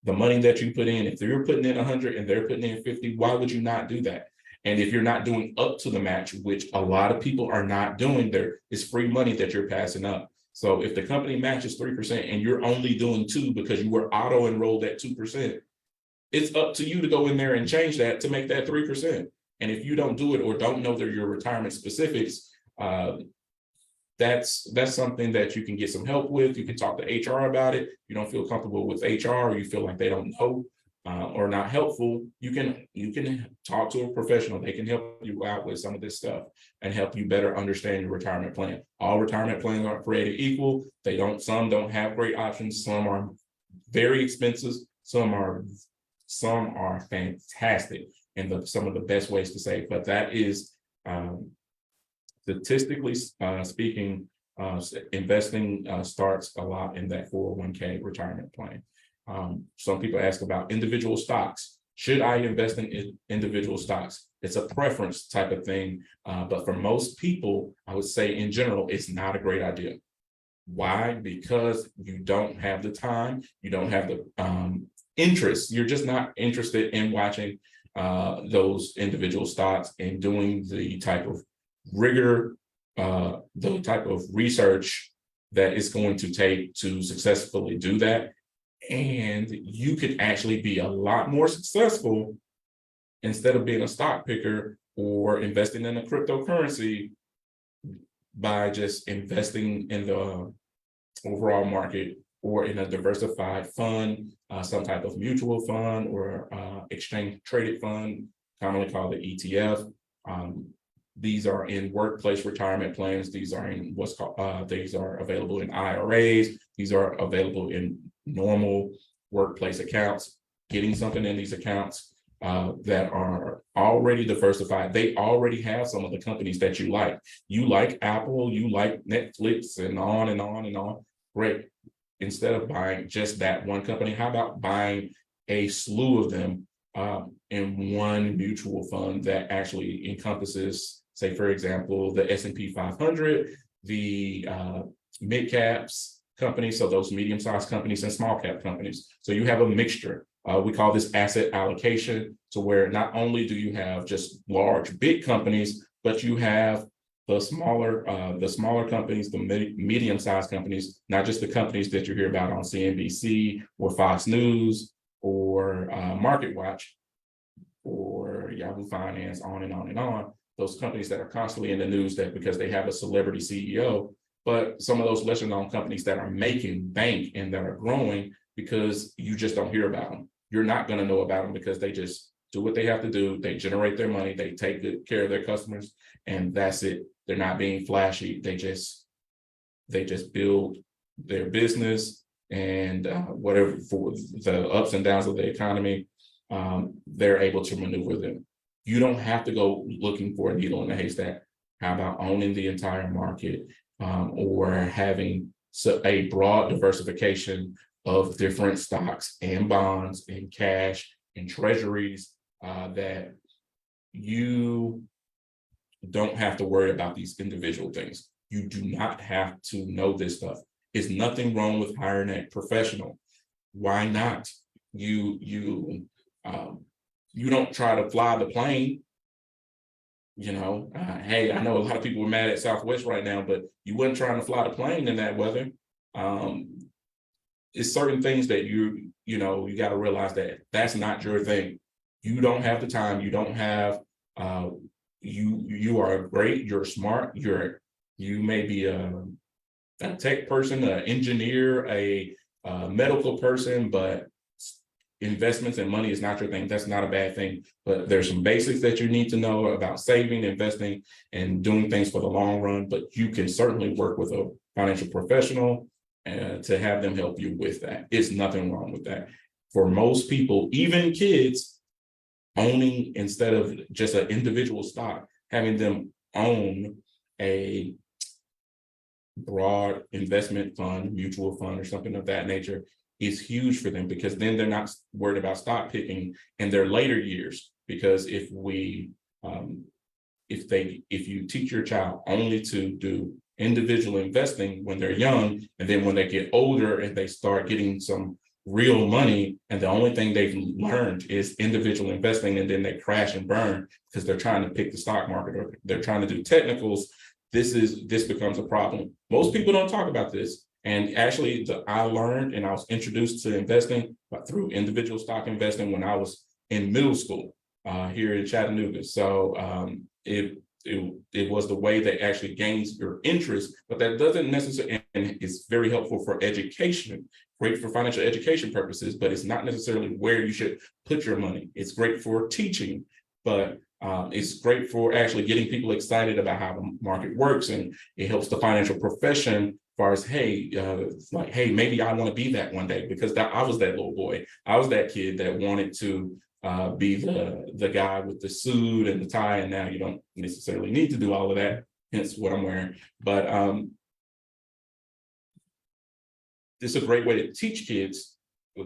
The money that you put in, if you're putting in 100 and they're putting in 50, why would you not do that? And if you're not doing up to the match, which a lot of people are not doing, there is free money that you're passing up. So if the company matches 3% and you're only doing 2% because you were auto enrolled at 2%, it's up to you to go in there and change that to make that 3%. And if you don't do it or don't know your retirement specifics, that's something that you can get some help with. You can talk to HR about it. You don't feel comfortable with HR, or you feel like they don't know or not helpful, you can talk to a professional. They can help you out with some of this stuff and help you better understand your retirement plan. All retirement plans aren't created equal. Some don't have great options. Some are very expensive. Some are fantastic, and some of the best ways to save. But that is statistically speaking, investing starts a lot in that 401k retirement plan. Some people ask about individual stocks. Should I invest in individual stocks? It's a preference type of thing. But for most people, I would say in general, it's not a great idea. Why? Because you don't have the time, you don't have interest. You're just not interested in watching those individual stocks and doing the type of rigor, the type of research that it's going to take to successfully do that. And you could actually be a lot more successful instead of being a stock picker or investing in a cryptocurrency by just investing in the overall market or in a diversified fund, some type of mutual fund or exchange traded fund, commonly called the ETF. These are in workplace retirement plans. These are in what's called, these are available in IRAs. These are available in normal workplace accounts. Getting something in these accounts that are already diversified. They already have some of the companies that you like. You like Apple, you like Netflix, and on and on and on. Great. Instead of buying just that one company, how about buying a slew of them in one mutual fund that actually encompasses, say, for example, the S&P 500, the mid caps companies, so those medium-sized companies and small cap companies. So you have a mixture. We call this asset allocation, to where not only do you have just large, big companies, but you have the smaller companies, the medium-sized companies, not just the companies that you hear about on CNBC or Fox News or Market Watch or Yahoo Finance, on and on and on. Those companies that are constantly in the news that because they have a celebrity CEO, but some of those lesser-known companies that are making bank and that are growing because you just don't hear about them. You're not going to know about them because they just do what they have to do. They generate their money. They take good care of their customers, and that's it. They're not being flashy. They just build their business, and whatever for the ups and downs of the economy, they're able to maneuver them. You don't have to go looking for a needle in a haystack. How about owning the entire market, or having a broad diversification of different stocks and bonds and cash and treasuries, that you don't have to worry about these individual things. You do not have to know this stuff. There's nothing wrong with hiring a professional. Why not? You don't try to fly the plane. Hey, I know a lot of people are mad at Southwest right now, but you weren't trying to fly the plane in that weather. It's certain things that you got to realize that that's not your thing. You don't have the time. You don't have. You are great. You're smart. You may be a tech person, an engineer, a medical person, but investments and money is not your thing. That's not a bad thing. But there's some basics that you need to know about saving, investing, and doing things for the long run. But you can certainly work with a financial professional to have them help you with that. It's nothing wrong with that. For most people, even kids, owning, instead of just an individual stock, having them own a broad investment fund, mutual fund, or something of that nature is huge for them, because then they're not worried about stock picking in their later years. Because if you teach your child only to do individual investing when they're young, and then when they get older and they start getting some real money, and the only thing they've learned is individual investing, and then they crash and burn because they're trying to pick the stock market or they're trying to do technicals, this becomes a problem. Most people don't talk about this. And actually, I learned and I was introduced to investing through individual stock investing when I was in middle school here in Chattanooga. So it was the way that actually gains your interest, but that doesn't necessarily, and it's very helpful for education, great for financial education purposes, but it's not necessarily where you should put your money. It's great for teaching, but it's great for actually getting people excited about how the market works, and it helps the financial profession as far as, hey, hey, maybe I want to be that one day, because I was that little boy. I was that kid that wanted to be the guy with the suit and the tie, and now you don't necessarily need to do all of that, hence what I'm wearing. But it's a great way to teach kids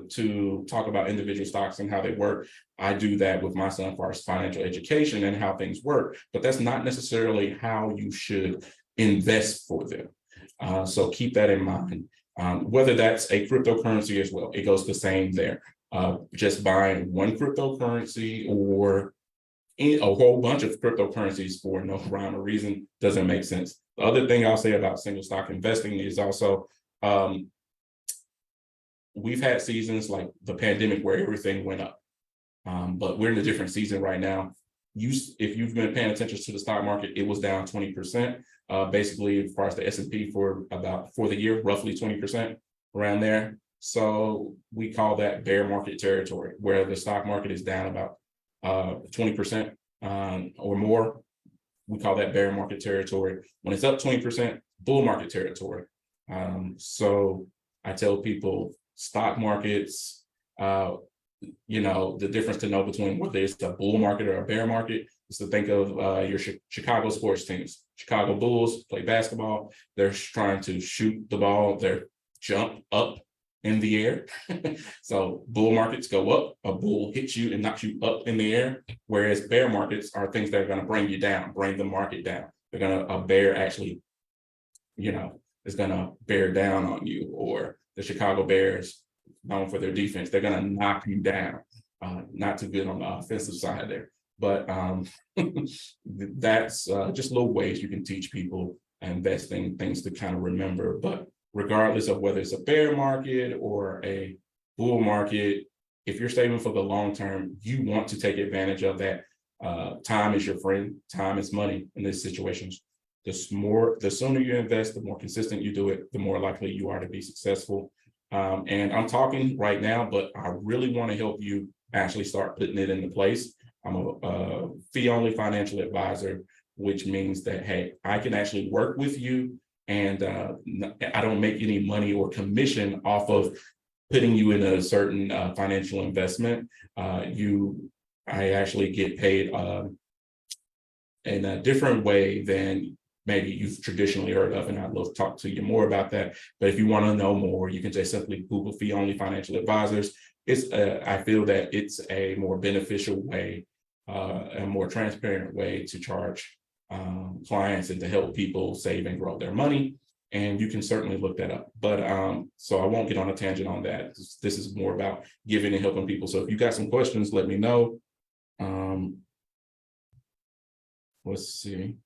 to talk about individual stocks and how they work. I do that with my son for financial education and how things work, but that's not necessarily how you should invest for them. So keep that in mind. Whether that's a cryptocurrency as well, it goes the same there. Just buying one cryptocurrency or a whole bunch of cryptocurrencies for no rhyme or reason doesn't make sense. The other thing I'll say about single stock investing is also we've had seasons like the pandemic where everything went up, but we're in a different season right now. If you've been paying attention to the stock market, it was down 20%. Basically, as far as the S&P for the year, roughly 20% around there. So we call that bear market territory, where the stock market is down about 20% or more. We call that bear market territory. When it's up 20%, bull market territory. So I tell people stock markets, the difference to know between whether it's a bull market or a bear market is to think of your Chicago sports teams. Chicago Bulls play basketball. They're trying to shoot the ball. They're jump up in the air. So bull markets go up, a bull hits you and knocks you up in the air, whereas bear markets are things that are going to bring you down, bring the market down. They're going to, a bear actually, is going to bear down on you, or the Chicago Bears, known for their defense, they're going to knock you down. Not too good on the offensive side there, but that's just little ways you can teach people investing, things to kind of remember. But regardless of whether it's a bear market or a bull market, if you're saving for the long term, you want to take advantage of that. Time is your friend. Time is money in these situations. The sooner you invest, the more consistent you do it, the more likely you are to be successful. And I'm talking right now, but I really want to help you actually start putting it into place. I'm a fee-only financial advisor, which means that, hey, I can actually work with you, and I don't make any money or commission off of putting you in a certain financial investment. I actually get paid in a different way than maybe you've traditionally heard of, and I'd love to talk to you more about that. But if you want to know more, you can just simply Google fee-only financial advisors. I feel that it's a more beneficial way, a more transparent way to charge clients and to help people save and grow their money. And you can certainly look that up. But so I won't get on a tangent on that. This is more about giving and helping people. So if you got some questions, let me know. Let's see.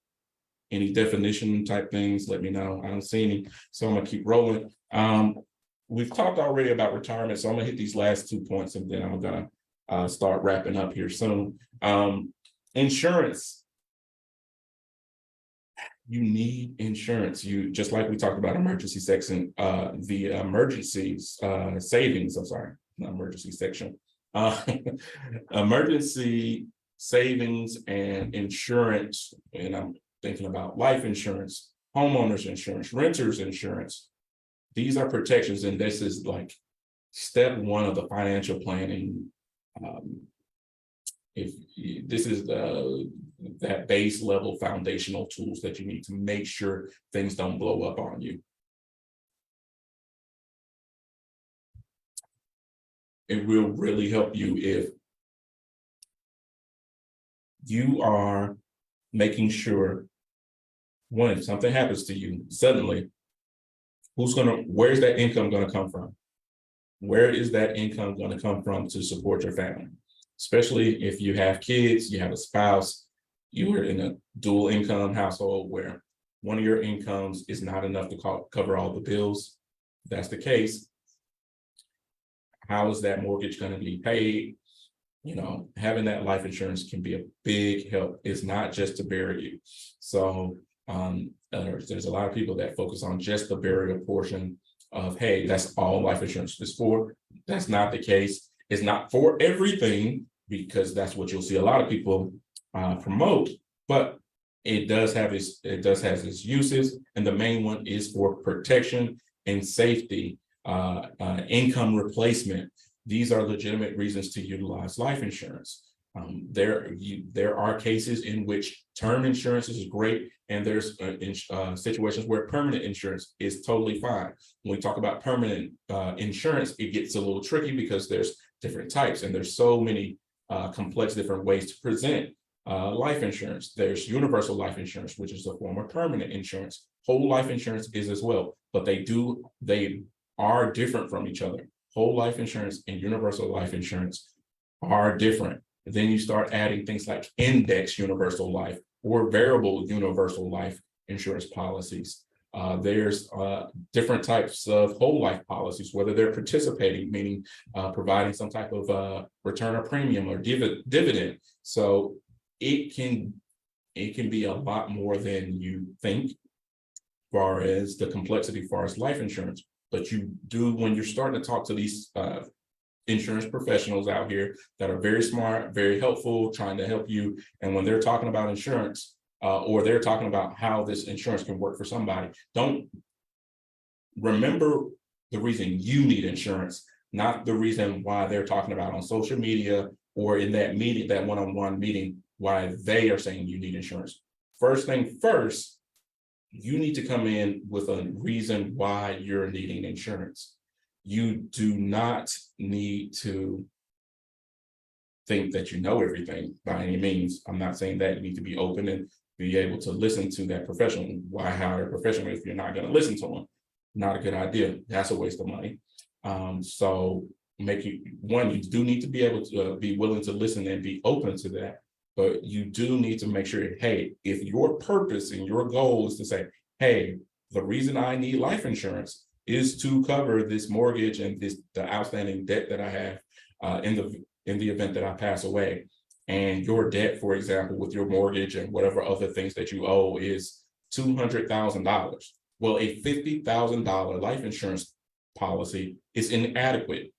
Any definition type things, let me know. I don't see any, so I'm gonna keep rolling. We've talked already about retirement, so I'm gonna hit these last 2 points and then I'm gonna start wrapping up here soon. Insurance. You need insurance. You, just like we talked about emergency section, the emergencies savings, I'm sorry, not emergency section. Emergency savings and insurance, and I'm thinking about life insurance, homeowners insurance, renters insurance. These are protections, and this is like step one of the financial planning. If this is that base level foundational tools that you need to make sure things don't blow up on you. It will really help you if you are making sure, one, if something happens to you suddenly, where's that income going to come from? Where is that income going to come from to support your family? Especially if you have kids, you have a spouse, you are in a dual income household where one of your incomes is not enough to cover all the bills. If that's the case, how is that mortgage going to be paid? Having that life insurance can be a big help. It's not just to bury you. So there's a lot of people that focus on just the burial portion of, hey, that's all life insurance is for. That's not the case. It's not for everything, because that's what you'll see a lot of people promote, but it does have its uses, and the main one is for protection and safety, income replacement. These are legitimate reasons to utilize life insurance. There are cases in which term insurance is great, and there's situations where permanent insurance is totally fine. When we talk about permanent insurance, it gets a little tricky because there's different types, and there's so many complex different ways to present life insurance. There's universal life insurance, which is a form of permanent insurance. Whole life insurance is as well, but they are different from each other. whole life insurance and universal life insurance are different. Then you start adding things like index universal life or variable universal life insurance policies. There's different types of whole life policies, whether they're participating, meaning providing some type of return or premium or dividend. So it can be a lot more than you think, as far as the complexity, as far as life insurance. But you do, when you're starting to talk to these insurance professionals out here that are very smart, very helpful, trying to help you, and when they're talking about insurance, or they're talking about how this insurance can work for somebody, don't remember the reason you need insurance, not the reason why they're talking about on social media or in that meeting, that one-on-one meeting, why they are saying you need insurance. First thing first, you need to come in with a reason why you're needing insurance. You do not need to think that you know everything by any means. I'm not saying that. You need to be open and be able to listen to that professional. Why hire a professional if you're not going to listen to them? Not a good idea. That's a waste of money. So you do need to be able to be willing to listen and be open to that. But you do need to make sure, hey, if your purpose and your goal is to say, hey, the reason I need life insurance is to cover this mortgage and the outstanding debt that I have in the event that I pass away. And your debt, for example, with your mortgage and whatever other things that you owe is $200,000. Well, a $50,000 life insurance policy is inadequate.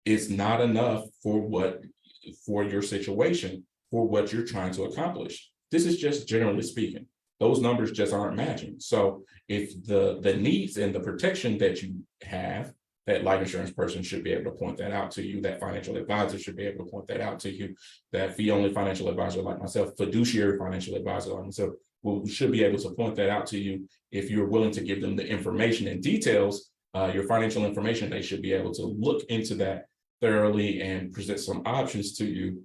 It's not enough for your situation, for what you're trying to accomplish. This is just generally speaking. Those numbers just aren't matching. So if the needs and the protection that you have, that life insurance person should be able to point that out to you, that financial advisor should be able to point that out to you, that fee-only financial advisor like myself, fiduciary financial advisor like myself, should be able to point that out to you. If you're willing to give them the information and details, your financial information, they should be able to look into that thoroughly and present some options to you.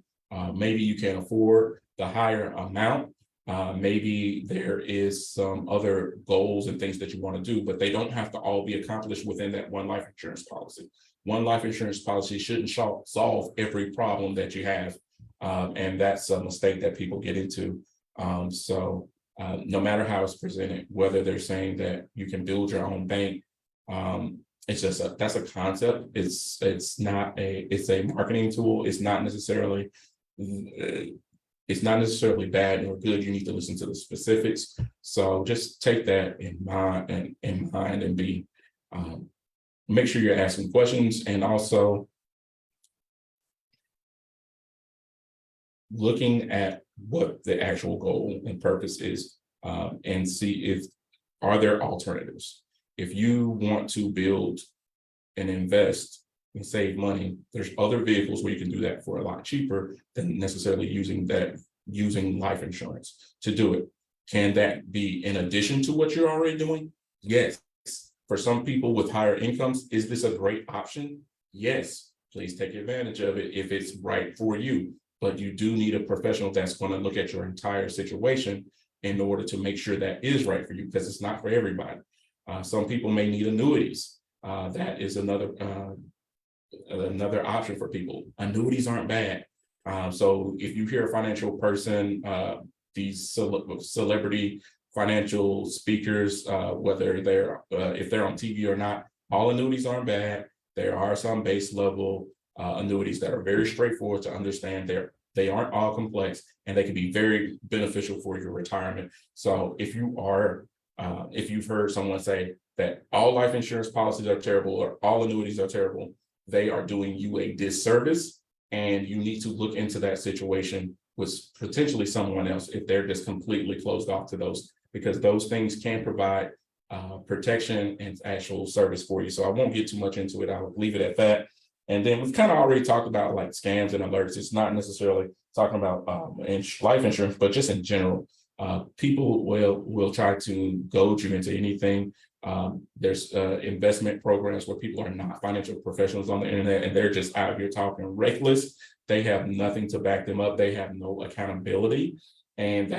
Maybe you can afford the higher amount. Maybe there is some other goals and things that you want to do, but they don't have to all be accomplished within that one life insurance policy. One life insurance policy shouldn't solve every problem that you have. And that's a mistake that people get into. So no matter how it's presented, whether they're saying that you can build your own bank, it's just that's a concept. It's a marketing tool. It's not necessarily bad or good. You need to listen to the specifics. So just take that in mind and be make sure you're asking questions, and also looking at what the actual goal and purpose is, and see if are there alternatives. If you want to build and invest and save money, there's other vehicles where you can do that for a lot cheaper than necessarily using life insurance to do it. Can that be in addition to what you're already doing? Yes. For some people with higher incomes, is this a great option? Yes. Please take advantage of it if it's right for you. But you do need a professional that's going to look at your entire situation in order to make sure that is right for you, because it's not for everybody. Some people may need annuities. That is another option for people. Annuities aren't bad. So if you hear a financial person, these celebrity financial speakers, whether if they're on TV or not, all annuities aren't bad. There are some base level annuities that are very straightforward to understand. They aren't all complex, and they can be very beneficial for your retirement. So if you've heard someone say that all life insurance policies are terrible or all annuities are terrible, they are doing you a disservice, and you need to look into that situation with potentially someone else if they're just completely closed off to those, because those things can provide protection and actual service for you. So I won't get too much into it. I'll leave it at that. And then we've kind of already talked about like scams and alerts. It's not necessarily talking about life insurance, but just in general, people will try to goad you into anything. There's investment programs where people are not financial professionals on the internet, and they're just out here talking reckless. They have nothing to back them up. They have no accountability, and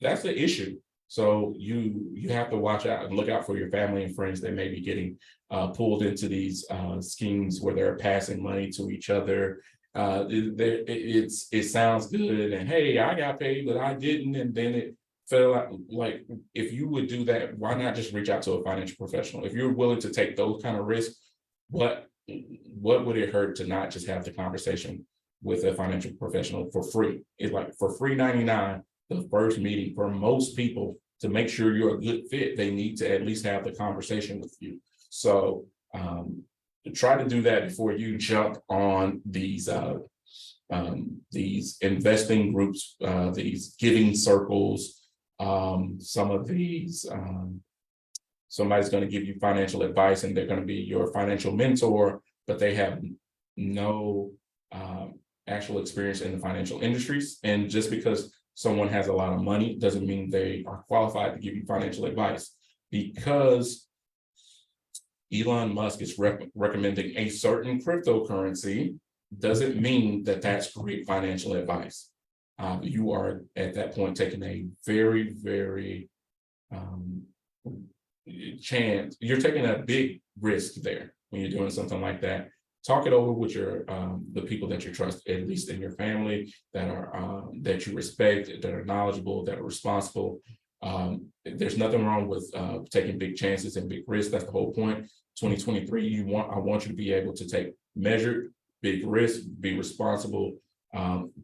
that's the issue. So you have to watch out and look out for your family and friends that may be getting pulled into these schemes where they're passing money to each other. It sounds good, and hey, I got paid, but I didn't, and then it felt like if you would do that, why not just reach out to a financial professional? If you're willing to take those kind of risks, what what would it hurt to not just have the conversation with a financial professional for free? It's like for free 99, the first meeting for most people to make sure you're a good fit, they need to at least have the conversation with you. So try to do that before you jump on these investing groups, these giving circles, some of these. Somebody's going to give you financial advice and they're going to be your financial mentor, but they have no actual experience in the financial industries. And just because someone has a lot of money doesn't mean they are qualified to give you financial advice. Because Elon Musk is recommending a certain cryptocurrency doesn't mean that that's great financial advice. You are at that point taking a very, very you're taking a big risk there when you're doing something like that. Talk it over with your the people that you trust, at least in your family, that are that you respect, that are knowledgeable, that are responsible. There's nothing wrong with taking big chances and big risks. That's the whole point. 2023, I want you to be able to take measured big risks, be responsible,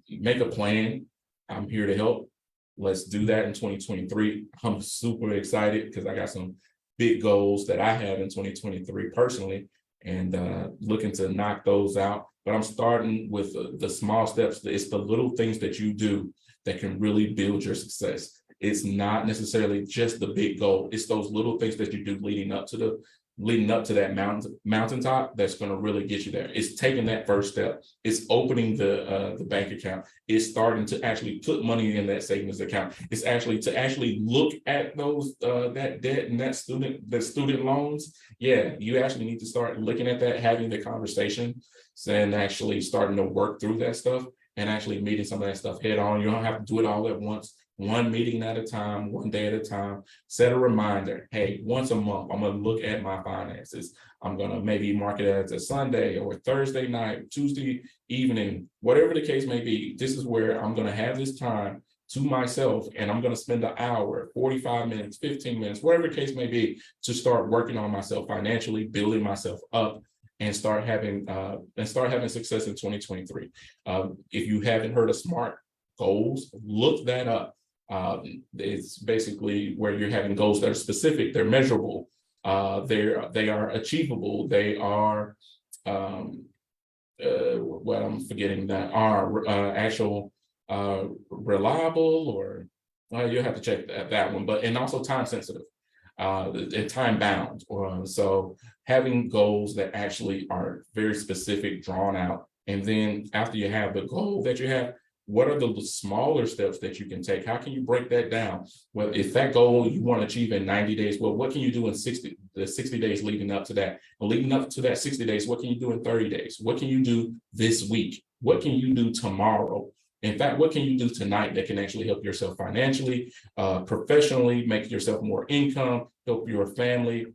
make a plan. I'm here to help. Let's do that in 2023. I'm super excited because I got some big goals that I have in 2023 personally, and looking to knock those out. But I'm starting with the small steps. It's the little things that you do that can really build your success. It's not necessarily just the big goal. It's those little things that you do leading up to that mountaintop that's going to really get you there. It's taking that first step. It's opening the bank account. It's starting to actually put money in that savings account. It's actually to look at those that debt and that student loans. Yeah, you actually need to start looking at that, having the conversation, and actually starting to work through that stuff and actually meeting some of that stuff head on. You don't have to do it all at once. One meeting at a time, one day at a time. Set a reminder. Hey, once a month, I'm going to look at my finances. I'm going to maybe mark it as a Sunday or Thursday night, Tuesday evening, whatever the case may be. This is where I'm going to have this time to myself, and I'm going to spend an hour, 45 minutes, 15 minutes, whatever the case may be, to start working on myself financially, building myself up, and start having success in 2023. If you haven't heard of SMART goals, look that up. It's basically where you're having goals that are specific, they're measurable, they are achievable, they are what I'm forgetting that are actual reliable, or you'll have to check that one, but and also time sensitive and time bound. So having goals that actually are very specific, drawn out, and then after you have the goal that you have, what are the smaller steps that you can take? How can you break that down? Well, if that goal you want to achieve in 90 days, well, what can you do in the 60 days leading up to that? And leading up to that 60 days, what can you do in 30 days? What can you do this week? What can you do tomorrow? In fact, what can you do tonight that can actually help yourself financially, professionally, make yourself more income, help your family,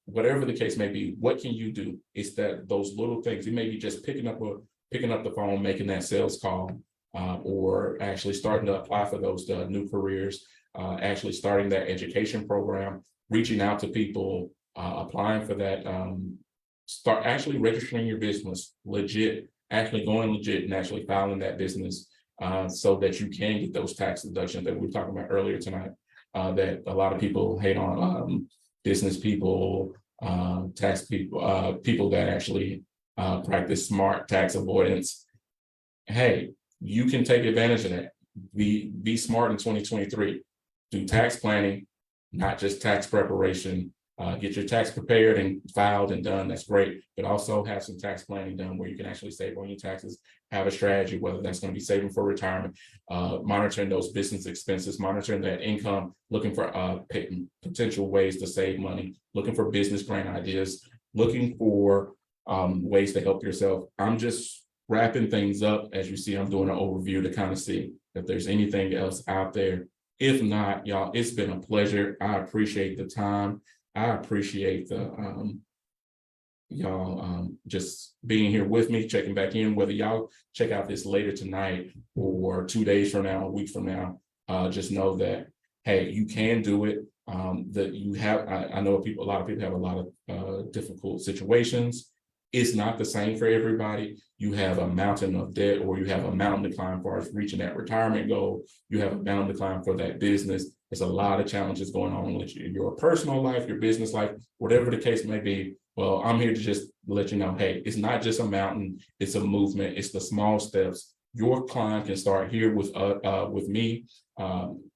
whatever the case may be? What can you do? It's that those little things. It may be just picking up the phone, making that sales call, or actually starting to apply for those new careers, actually starting that education program, reaching out to people, applying for that, start actually registering your business legit, actually going legit and actually filing that business so that you can get those tax deductions that we were talking about earlier tonight, that a lot of people hate on, business people, tax people, people that actually practice smart tax avoidance. Hey, you can take advantage of that. Be smart in 2023. Do tax planning, not just tax preparation. Get your tax prepared and filed and done. That's great. But also have some tax planning done where you can actually save on your taxes, have a strategy, whether that's going to be saving for retirement, monitoring those business expenses, monitoring that income, looking for potential ways to save money, looking for business grant ideas, looking for ways to help yourself. I'm just wrapping things up. As you see, I'm doing an overview to kind of see if there's anything else out there If not, y'all, it's been a pleasure. I appreciate the time. I appreciate the y'all just being here with me, checking back in, whether y'all check out this later tonight or 2 days from now, a week from now. Just know that, hey, you can do it. That you have, I know a lot of people have a lot of difficult situations. It's not the same for everybody. You have a mountain of debt, or you have a mountain to climb for reaching that retirement goal. You have a mountain to climb for that business. There's a lot of challenges going on with your personal life, your business life, whatever the case may be. Well, I'm here to just let you know, hey, it's not just a mountain, it's a movement, it's the small steps. Your climb can start here with me,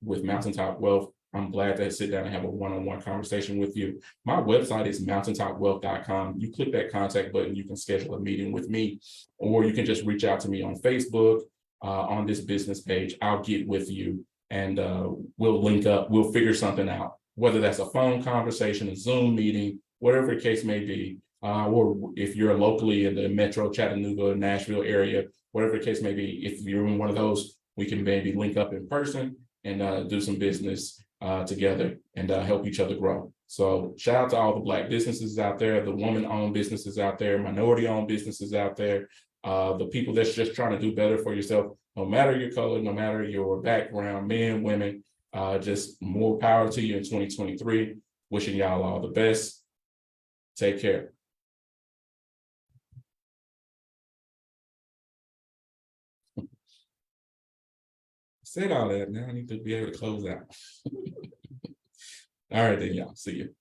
with Mountaintop Wealth. I'm glad to sit down and have a one-on-one conversation with you. My website is mountaintopwealth.com. You click that contact button, you can schedule a meeting with me, or you can just reach out to me on Facebook, on this business page. I'll get with you and we'll link up, we'll figure something out, whether that's a phone conversation, a Zoom meeting, whatever the case may be, or if you're locally in the Metro Chattanooga, Nashville area, whatever the case may be, if you're in one of those, we can maybe link up in person and do some business together and help each other grow. So shout out to all the Black businesses out there, the woman-owned businesses out there, minority-owned businesses out there, the people that's just trying to do better for yourself, no matter your color, no matter your background, men, women, just more power to you in 2023. Wishing y'all all the best. Take care. Said all that. Now I need to be able to close out. All right, then, y'all. See you.